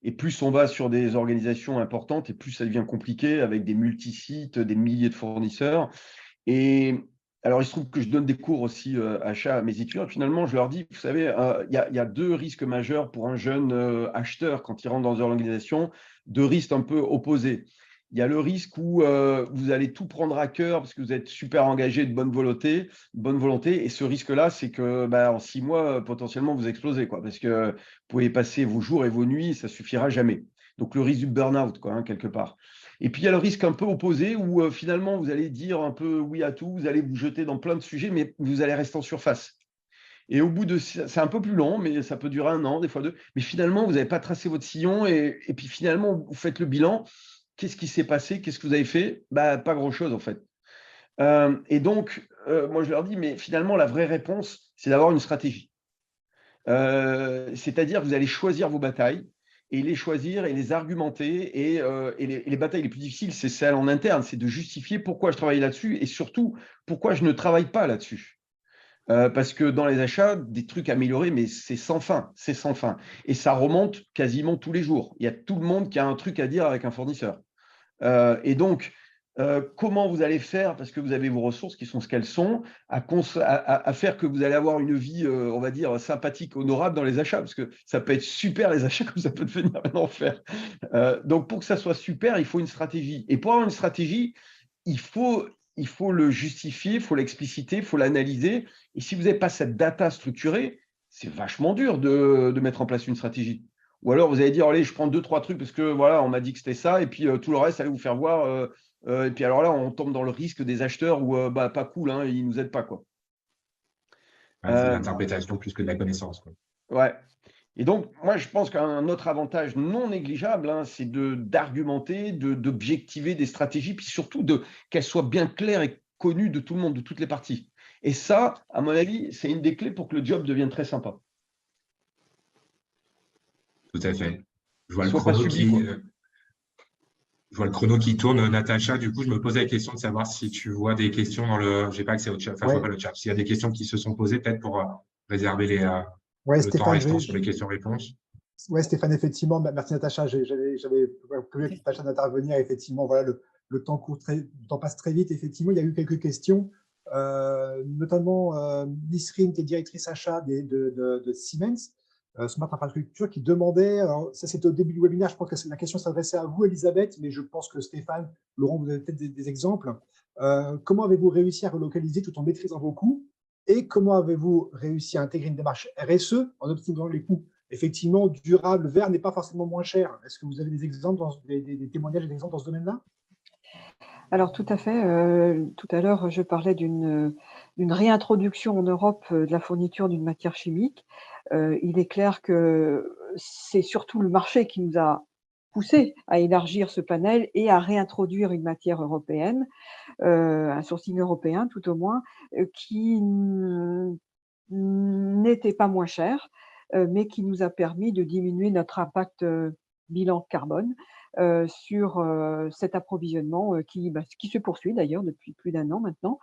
et plus on va sur des organisations importantes, et plus ça devient compliqué avec des multisites, des milliers de fournisseurs. Et alors, il se trouve que je donne des cours aussi achat à mes étudiants. Finalement, je leur dis, vous savez, il y a deux risques majeurs pour un jeune acheteur quand il rentre dans une organisation, deux risques un peu opposés. Il y a le risque où vous allez tout prendre à cœur parce que vous êtes super engagé, de bonne volonté. Et ce risque-là, c'est que en 6 mois, potentiellement, vous explosez, quoi, parce que vous pouvez passer vos jours et vos nuits, ça ne suffira jamais. Donc, le risque du burn-out, quoi, hein, quelque part. Et puis, il y a le risque un peu opposé où finalement, vous allez dire un peu oui à tout, vous allez vous jeter dans plein de sujets, mais vous allez rester en surface. Et au bout de… C'est un peu plus long, mais ça peut durer 1 an, des fois 2. Mais finalement, vous n'avez pas tracé votre sillon et puis finalement, vous faites le bilan. Qu'est-ce qui s'est passé? Qu'est-ce que vous avez fait? Pas grand-chose, en fait. Et donc, moi, je leur dis, mais finalement, la vraie réponse, c'est d'avoir une stratégie. C'est-à-dire que vous allez choisir vos batailles et les choisir et les argumenter. Et les batailles les plus difficiles, c'est celles en interne, c'est de justifier pourquoi je travaille là-dessus et surtout pourquoi je ne travaille pas là-dessus. Parce que dans les achats, des trucs améliorés, mais c'est sans fin, c'est sans fin. Et ça remonte quasiment tous les jours. Il y a tout le monde qui a un truc à dire avec un fournisseur. Et donc, comment vous allez faire, parce que vous avez vos ressources qui sont ce qu'elles sont, à faire que vous allez avoir une vie, on va dire, sympathique, honorable dans les achats, parce que ça peut être super les achats comme ça peut devenir un enfer. Donc, pour que ça soit super, il faut une stratégie. Et pour avoir une stratégie, il faut le justifier, il faut l'expliciter, il faut l'analyser. Et si vous n'avez pas cette data structurée, c'est vachement dur de mettre en place une stratégie. Ou alors vous allez dire, allez, je prends 2-3 trucs parce que voilà, on m'a dit que c'était ça, et puis tout le reste, allez vous faire voir. Et puis alors là, on tombe dans le risque des acheteurs où bah, pas cool, hein, ils ne nous aident pas, quoi. Ouais, c'est de l'interprétation plus que de la connaissance, quoi. Ouais. Et donc, moi, je pense qu'un autre avantage non négligeable, hein, c'est d'argumenter, d'objectiver des stratégies, puis surtout qu'elles soient bien claires et connues de tout le monde, de toutes les parties. Et ça, à mon avis, c'est une des clés pour que le job devienne très sympa. Tout à fait. Je vois Qu'il le soit pas chrono subi, qui, quoi. je vois le chrono qui tourne, Natacha. Du coup, je me posais la question de savoir si tu vois des questions dans le. J'ai pas accès au chat. Enfin, je vois Ouais, pas le chat. S'il y a des questions qui se sont posées, peut-être pour réserver ouais, le temps Stéphane, restant sur les questions-réponses. ouais, Stéphane, effectivement, merci Natacha, j'avais prévu avec Natacha d'intervenir, effectivement, voilà, le temps court le temps passe très vite, effectivement, il y a eu quelques questions, notamment Nisrine, qui est directrice achat de Siemens, Smart Infrastructure, qui demandait, alors, ça c'était au début du webinaire, je pense que la question s'adressait à vous, Elisabeth, mais je pense que Stéphane, Laurent, vous avez peut-être des exemples. Comment avez-vous réussi à relocaliser tout en maîtrisant vos coûts et comment avez-vous réussi à intégrer une démarche RSE en optimisant les coûts? Effectivement, durable, vert n'est pas forcément moins cher. Est-ce que vous avez des exemples, des témoignages et des exemples dans ce domaine-là? Alors tout à fait. Tout à l'heure, je parlais d'une réintroduction en Europe de la fourniture d'une matière chimique. Il est clair que c'est surtout le marché qui nous a poussé à élargir ce panel et à réintroduire une matière européenne, un sourcing européen tout au moins, qui n'était pas moins cher, mais qui nous a permis de diminuer notre impact bilan carbone sur cet approvisionnement qui se poursuit d'ailleurs depuis plus d'1 an maintenant.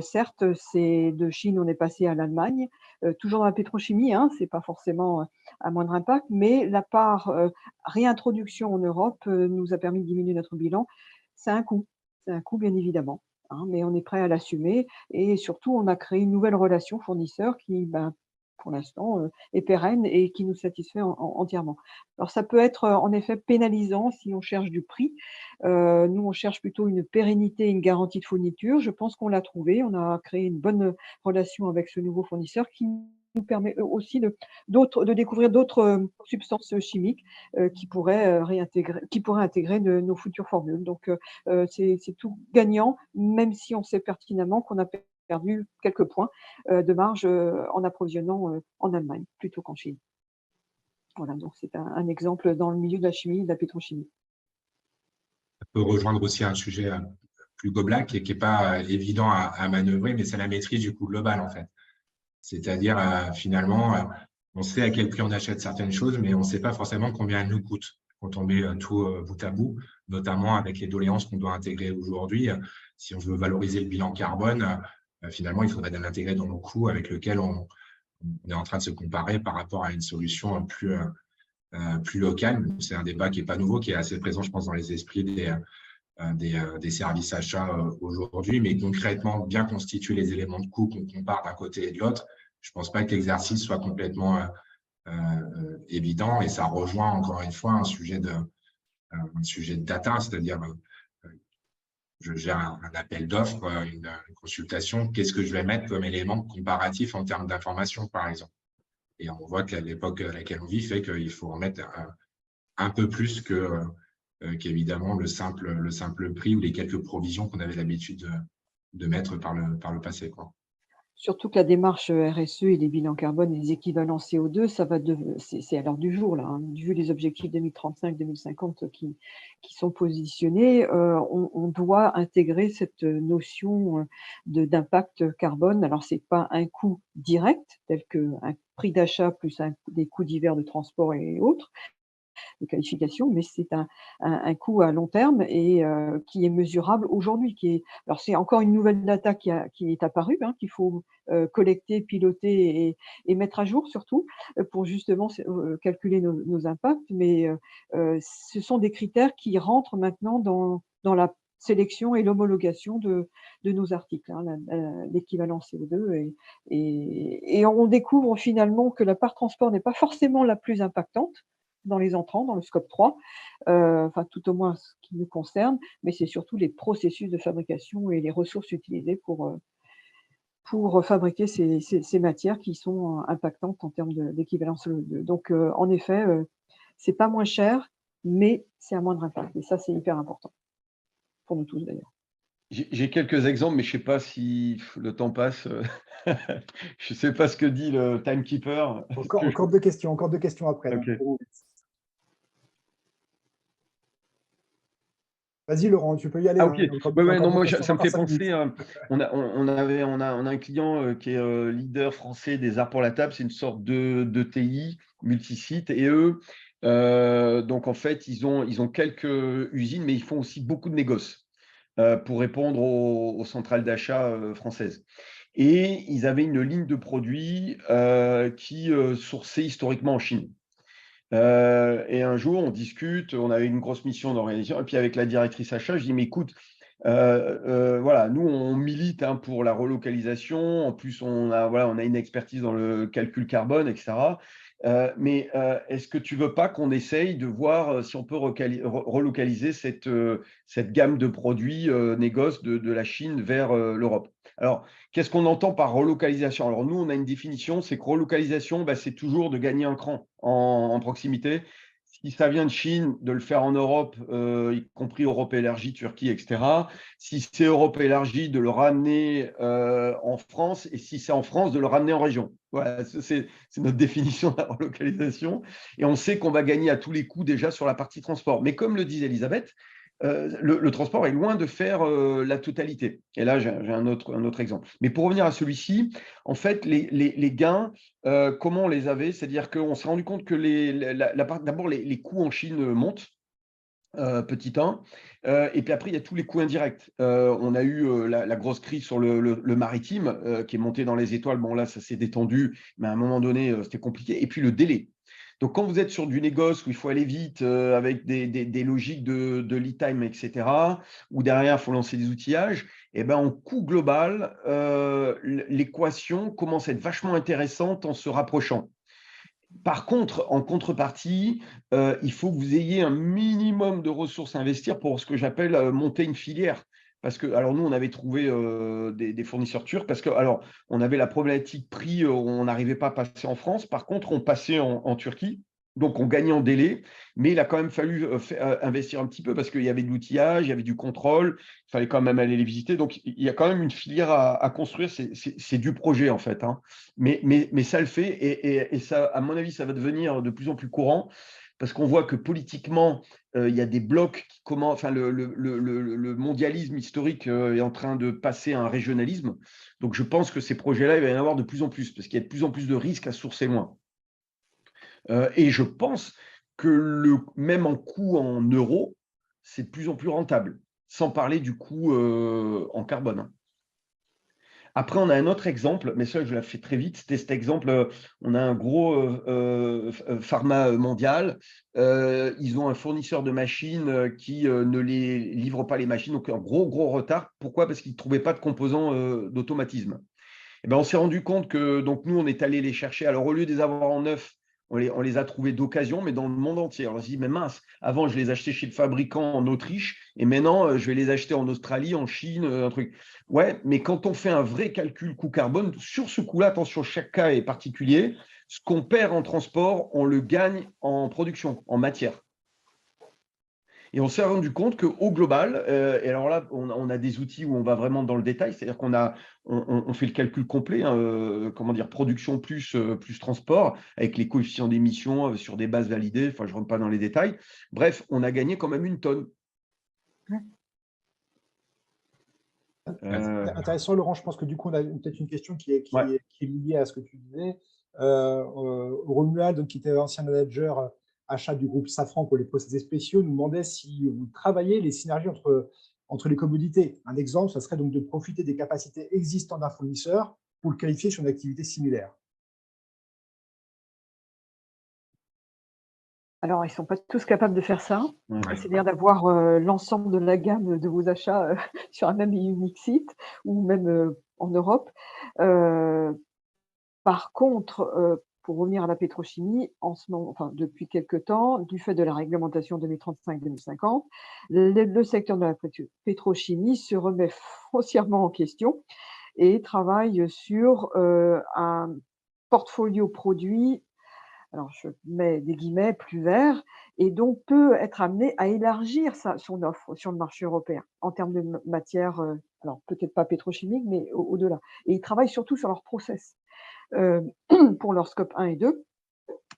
Certes, c'est de Chine, on est passé à l'Allemagne, toujours dans la pétrochimie, hein, c'est pas forcément à moindre impact, mais la part réintroduction en Europe nous a permis de diminuer notre bilan. C'est un coût, c'est un coût bien évidemment, hein, mais on est prêt à l'assumer et surtout on a créé une nouvelle relation fournisseur qui, pour l'instant, est pérenne et qui nous satisfait entièrement. Alors ça peut être, en effet pénalisant si on cherche du prix. Nous, on cherche plutôt une pérennité, une garantie de fourniture. Je pense qu'on l'a trouvé. On a créé une bonne relation avec ce nouveau fournisseur qui nous permet aussi de découvrir d'autres substances chimiques qui pourraient intégrer nos futures formules. Donc, c'est tout gagnant, même si on sait pertinemment qu'on a perdu quelques points de marge en approvisionnant en Allemagne plutôt qu'en Chine. Voilà, donc c'est un exemple dans le milieu de la chimie et de la pétrochimie. Ça peut rejoindre aussi un sujet plus gobelin qui n'est pas évident à manœuvrer, mais c'est la maîtrise du coût global, en fait. C'est-à-dire, finalement, on sait à quel prix on achète certaines choses, mais on ne sait pas forcément combien elles nous coûtent quand on met tout bout à bout, notamment avec les doléances qu'on doit intégrer aujourd'hui. Si on veut valoriser le bilan carbone, finalement, il faudrait l'intégrer dans nos coûts avec lesquels on est en train de se comparer par rapport à une solution plus locale. C'est un débat qui n'est pas nouveau, qui est assez présent, je pense, dans les esprits des services achats aujourd'hui, mais concrètement, bien constituer les éléments de coût qu'on compare d'un côté et de l'autre, je ne pense pas que l'exercice soit complètement évident et ça rejoint encore une fois un sujet de data, c'est-à-dire je gère un appel d'offres, une consultation, qu'est-ce que je vais mettre comme élément comparatif en termes d'information, par exemple. Et on voit que l'époque à laquelle on vit fait qu'il faut en mettre un peu plus qu'évidemment le simple prix ou les quelques provisions qu'on avait l'habitude de mettre par le passé, quoi. Surtout que la démarche RSE et les bilans carbone et les équivalents CO2, c'est à l'heure du jour, là, hein. Vu les objectifs 2035-2050 qui sont positionnés, on doit intégrer cette notion d'impact carbone. Alors, c'est pas un coût direct, tel qu'un prix d'achat plus des coûts divers de transport et autres, qualification, mais c'est un coût à long terme et qui est mesurable aujourd'hui. Alors, c'est encore une nouvelle data qui est apparue, hein, qu'il faut collecter, piloter et mettre à jour surtout pour justement calculer nos impacts. Mais ce sont des critères qui rentrent maintenant dans la sélection et l'homologation de nos articles, hein, l'équivalence CO2. Et on découvre finalement que la part transport n'est pas forcément la plus impactante dans les entrants, dans le scope 3, enfin tout au moins ce qui nous concerne, mais c'est surtout les processus de fabrication et les ressources utilisées pour fabriquer ces matières qui sont impactantes en termes d'équivalence CO2. Donc en effet, c'est pas moins cher, mais c'est à moindre impact. Et ça, c'est hyper important pour nous tous d'ailleurs. J'ai quelques exemples, mais je ne sais pas si le temps passe. Je ne sais pas ce que dit le timekeeper. Encore deux questions après. Ok. Vas-y Laurent, tu peux y aller. Ah ok. Hein. Non, moi ça me fait penser. On a un client qui est leader français des arts pour la table. C'est une sorte de TI multisite et eux, donc en fait ils ont quelques usines, mais ils font aussi beaucoup de négoces pour répondre aux centrales d'achat françaises. Et ils avaient une ligne de produits qui sourçait historiquement en Chine. Et un jour, on discute, on avait une grosse mission d'organisation, et puis avec la directrice achat, je dis, mais écoute, voilà, nous, on milite hein, pour la relocalisation, en plus, on a une expertise dans le calcul carbone, etc. Mais est-ce que tu veux pas qu'on essaye de voir si on peut relocaliser cette gamme de produits négoce de la Chine vers l'Europe? Alors, qu'est-ce qu'on entend par relocalisation? Alors, nous, on a une définition, c'est que relocalisation, c'est toujours de gagner un cran en proximité. Si ça vient de Chine, de le faire en Europe, y compris Europe élargie, Turquie, etc. Si c'est Europe élargie, de le ramener en France. Et si c'est en France, de le ramener en région. Voilà, c'est notre définition de la relocalisation. Et on sait qu'on va gagner à tous les coups déjà sur la partie transport. Mais comme le disait Elisabeth, le transport est loin de faire la totalité. Et là, j'ai un autre exemple. Mais pour revenir à celui-ci, en fait, les gains, comment on les avait? C'est-à-dire qu'on s'est rendu compte que d'abord, les coûts en Chine montent. Petit 1, et puis après il y a tous les coûts indirects. On a eu la grosse crise sur le maritime qui est monté dans les étoiles. Bon là ça s'est détendu, mais à un moment donné c'était compliqué. Et puis le délai. Donc quand vous êtes sur du négoce où il faut aller vite avec des logiques de lead time, etc., où derrière il faut lancer des outillages, et ben en coût global, l'équation commence à être vachement intéressante en se rapprochant. Par contre, en contrepartie, il faut que vous ayez un minimum de ressources à investir pour ce que j'appelle monter une filière. Parce que, alors nous, on avait trouvé des fournisseurs turcs parce que, alors, on avait la problématique prix, on n'arrivait pas à passer en France. Par contre, on passait en Turquie. Donc, on gagnait en délai, mais il a quand même fallu investir un petit peu parce qu'il y avait de l'outillage, il y avait du contrôle, il fallait quand même aller les visiter. Donc, il y a quand même une filière à construire. C'est du projet, en fait. Hein. Mais ça le fait et ça, à mon avis, ça va devenir de plus en plus courant parce qu'on voit que politiquement, il y a des blocs qui commencent, enfin, le mondialisme historique est en train de passer à un régionalisme. Donc, je pense que ces projets-là, il va y en avoir de plus en plus parce qu'il y a de plus en plus de risques à sourcer loin. Et je pense que même en coût en euros, c'est de plus en plus rentable, sans parler du coût en carbone. Hein. Après, on a un autre exemple, mais ça, je l'ai fait très vite. C'était cet exemple, on a un gros pharma mondial. Ils ont un fournisseur de machines qui ne les livre pas les machines, donc un gros retard. Pourquoi? Parce qu'ils ne trouvaient pas de composants d'automatisme. Et ben, on s'est rendu compte que donc nous, on est allé les chercher. Alors, au lieu de les avoir en neuf, on les a trouvés d'occasion, mais dans le monde entier. Alors, on s'est dit, mais mince, avant, je les achetais chez le fabricant en Autriche, et maintenant, je vais les acheter en Australie, en Chine, un truc. Ouais, mais quand on fait un vrai calcul coût carbone, sur ce coût-là, attention, chaque cas est particulier. Ce qu'on perd en transport, on le gagne en production, en matière. Et on s'est rendu compte qu'au global, et alors là, on a des outils où on va vraiment dans le détail, c'est-à-dire on fait le calcul complet, hein, comment dire, production plus transport, avec les coefficients d'émission sur des bases validées, enfin, je ne rentre pas dans les détails. Bref, on a gagné quand même 1 tonne. Intéressant, Laurent. Je pense que du coup, on a peut-être une question qui est liée à ce que tu disais. Romuald, qui était ancien manager achat du groupe Safran pour les procédés spéciaux nous demandait si vous travaillez les synergies entre les commodités. Un exemple, ça serait donc de profiter des capacités existantes d'un fournisseur pour le qualifier sur une activité similaire. Alors, ils ne sont pas tous capables de faire ça. Ouais. C'est-à-dire d'avoir l'ensemble de la gamme de vos achats sur un même et unique site ou même en Europe. Par contre, pour revenir à la pétrochimie, en ce moment, enfin, depuis quelque temps, du fait de la réglementation 2035-2050, le secteur de la pétrochimie se remet foncièrement en question et travaille sur un portfolio produit, alors je mets des guillemets, plus vert, et donc peut être amené à élargir son offre sur le marché européen en termes de matières, alors peut-être pas pétrochimiques, mais au-delà. Et ils travaillent surtout sur leur process pour leur scope 1 et 2.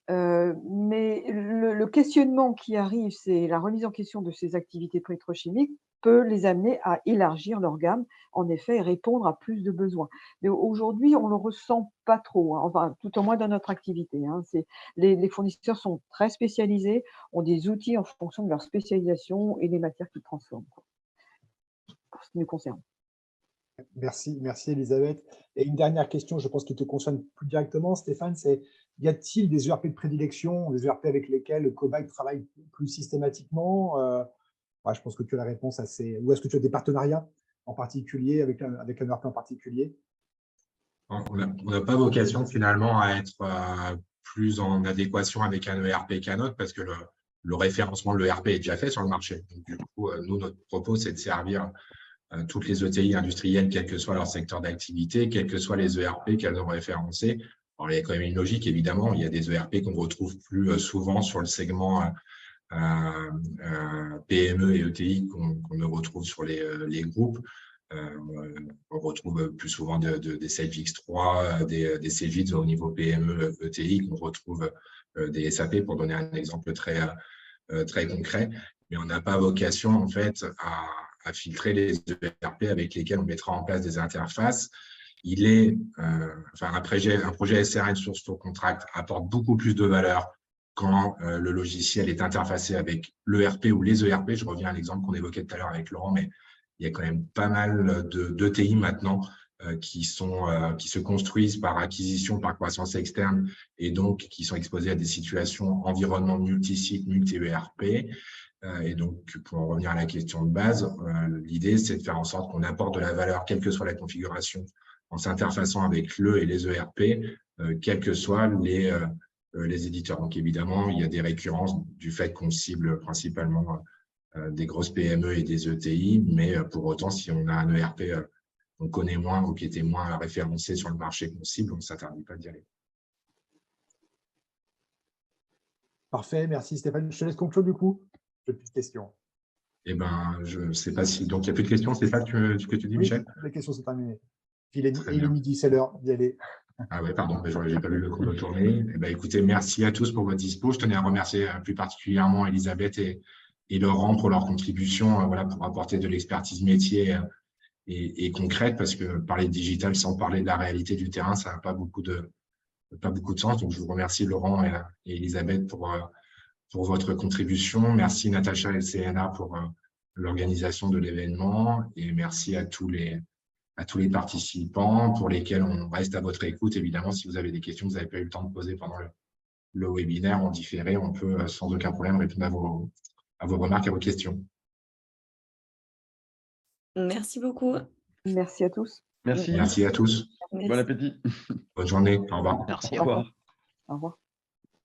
Mais le questionnement qui arrive, c'est la remise en question de ces activités pétrochimiques peut les amener à élargir leur gamme, en effet, et répondre à plus de besoins. Mais aujourd'hui, on ne le ressent pas trop, hein, enfin, tout au moins dans notre activité. Hein. Les fournisseurs sont très spécialisés, ont des outils en fonction de leur spécialisation et des matières qu'ils transforment, quoi, pour ce qui nous concerne. Merci Elisabeth. Et une dernière question, je pense, qui te concerne plus directement, Stéphane, c'est y a-t-il des ERP de prédilection, des ERP avec lesquels Cobalt travaille plus systématiquement je pense que tu as la réponse assez. Ou est-ce que tu as des partenariats en particulier avec un ERP en particulier? On n'a pas vocation finalement à être plus en adéquation avec un ERP qu'un autre parce que le référencement de l'ERP est déjà fait sur le marché. Donc, du coup, nous, notre propos, c'est de servir toutes les ETI industrielles, quel que soit leur secteur d'activité, quels que soient les ERP qu'elles ont référencés. Alors, il y a quand même une logique, évidemment. Il y a des ERP qu'on retrouve plus souvent sur le segment PME et ETI qu'on ne retrouve sur les groupes. On retrouve plus souvent des Sage X3, des Cegid au niveau PME, ETI, qu'on retrouve des SAP, pour donner un exemple très concret. Mais on n'a pas vocation, en fait, à filtrer les ERP avec lesquels on mettra en place des interfaces. Un projet SRN Source to Contract apporte beaucoup plus de valeur quand le logiciel est interfacé avec l'ERP ou les ERP. Je reviens à l'exemple qu'on évoquait tout à l'heure avec Laurent, mais il y a quand même pas mal d'ETI maintenant qui se construisent par acquisition, par croissance externe, et donc qui sont exposés à des situations environnement multi-sites, multi-ERP. Et donc, pour en revenir à la question de base, l'idée, c'est de faire en sorte qu'on apporte de la valeur, quelle que soit la configuration, en s'interfaçant avec le et les ERP, quels que soient les éditeurs. Donc, évidemment, il y a des récurrences du fait qu'on cible principalement des grosses PME et des ETI, mais pour autant, si on a un ERP qu'on connaît moins ou qui était moins référencé sur le marché qu'on cible, on ne s'interdit pas d'y aller. Parfait, merci Stéphane. Je te laisse conclure du coup. Je n'ai plus de questions. Eh bien, je ne sais pas si… Donc, il n'y a plus de questions, c'est ça que tu dis, Michel? Les questions sont terminées. Il est midi, c'est l'heure d'y aller. Ah oui, pardon, je n'ai pas vu le chrono tourner. Eh bien, écoutez, merci à tous pour votre dispo. Je tenais à remercier plus particulièrement Elisabeth et Laurent pour leur contribution, pour apporter de l'expertise métier et concrète, parce que parler de digital sans parler de la réalité du terrain, ça n'a pas beaucoup de sens. Donc, je vous remercie Laurent et Elisabeth pour votre contribution. Merci Natacha et CNA pour l'organisation de l'événement, et merci à tous les participants pour lesquels on reste à votre écoute. Évidemment, si vous avez des questions que vous n'avez pas eu le temps de poser pendant le webinaire en différé, on peut sans aucun problème répondre à vos remarques, à vos questions. Merci beaucoup. Merci à tous. Merci. Merci à tous. Merci. Bon appétit. Bonne journée. Au revoir. Merci. Au revoir. Au revoir.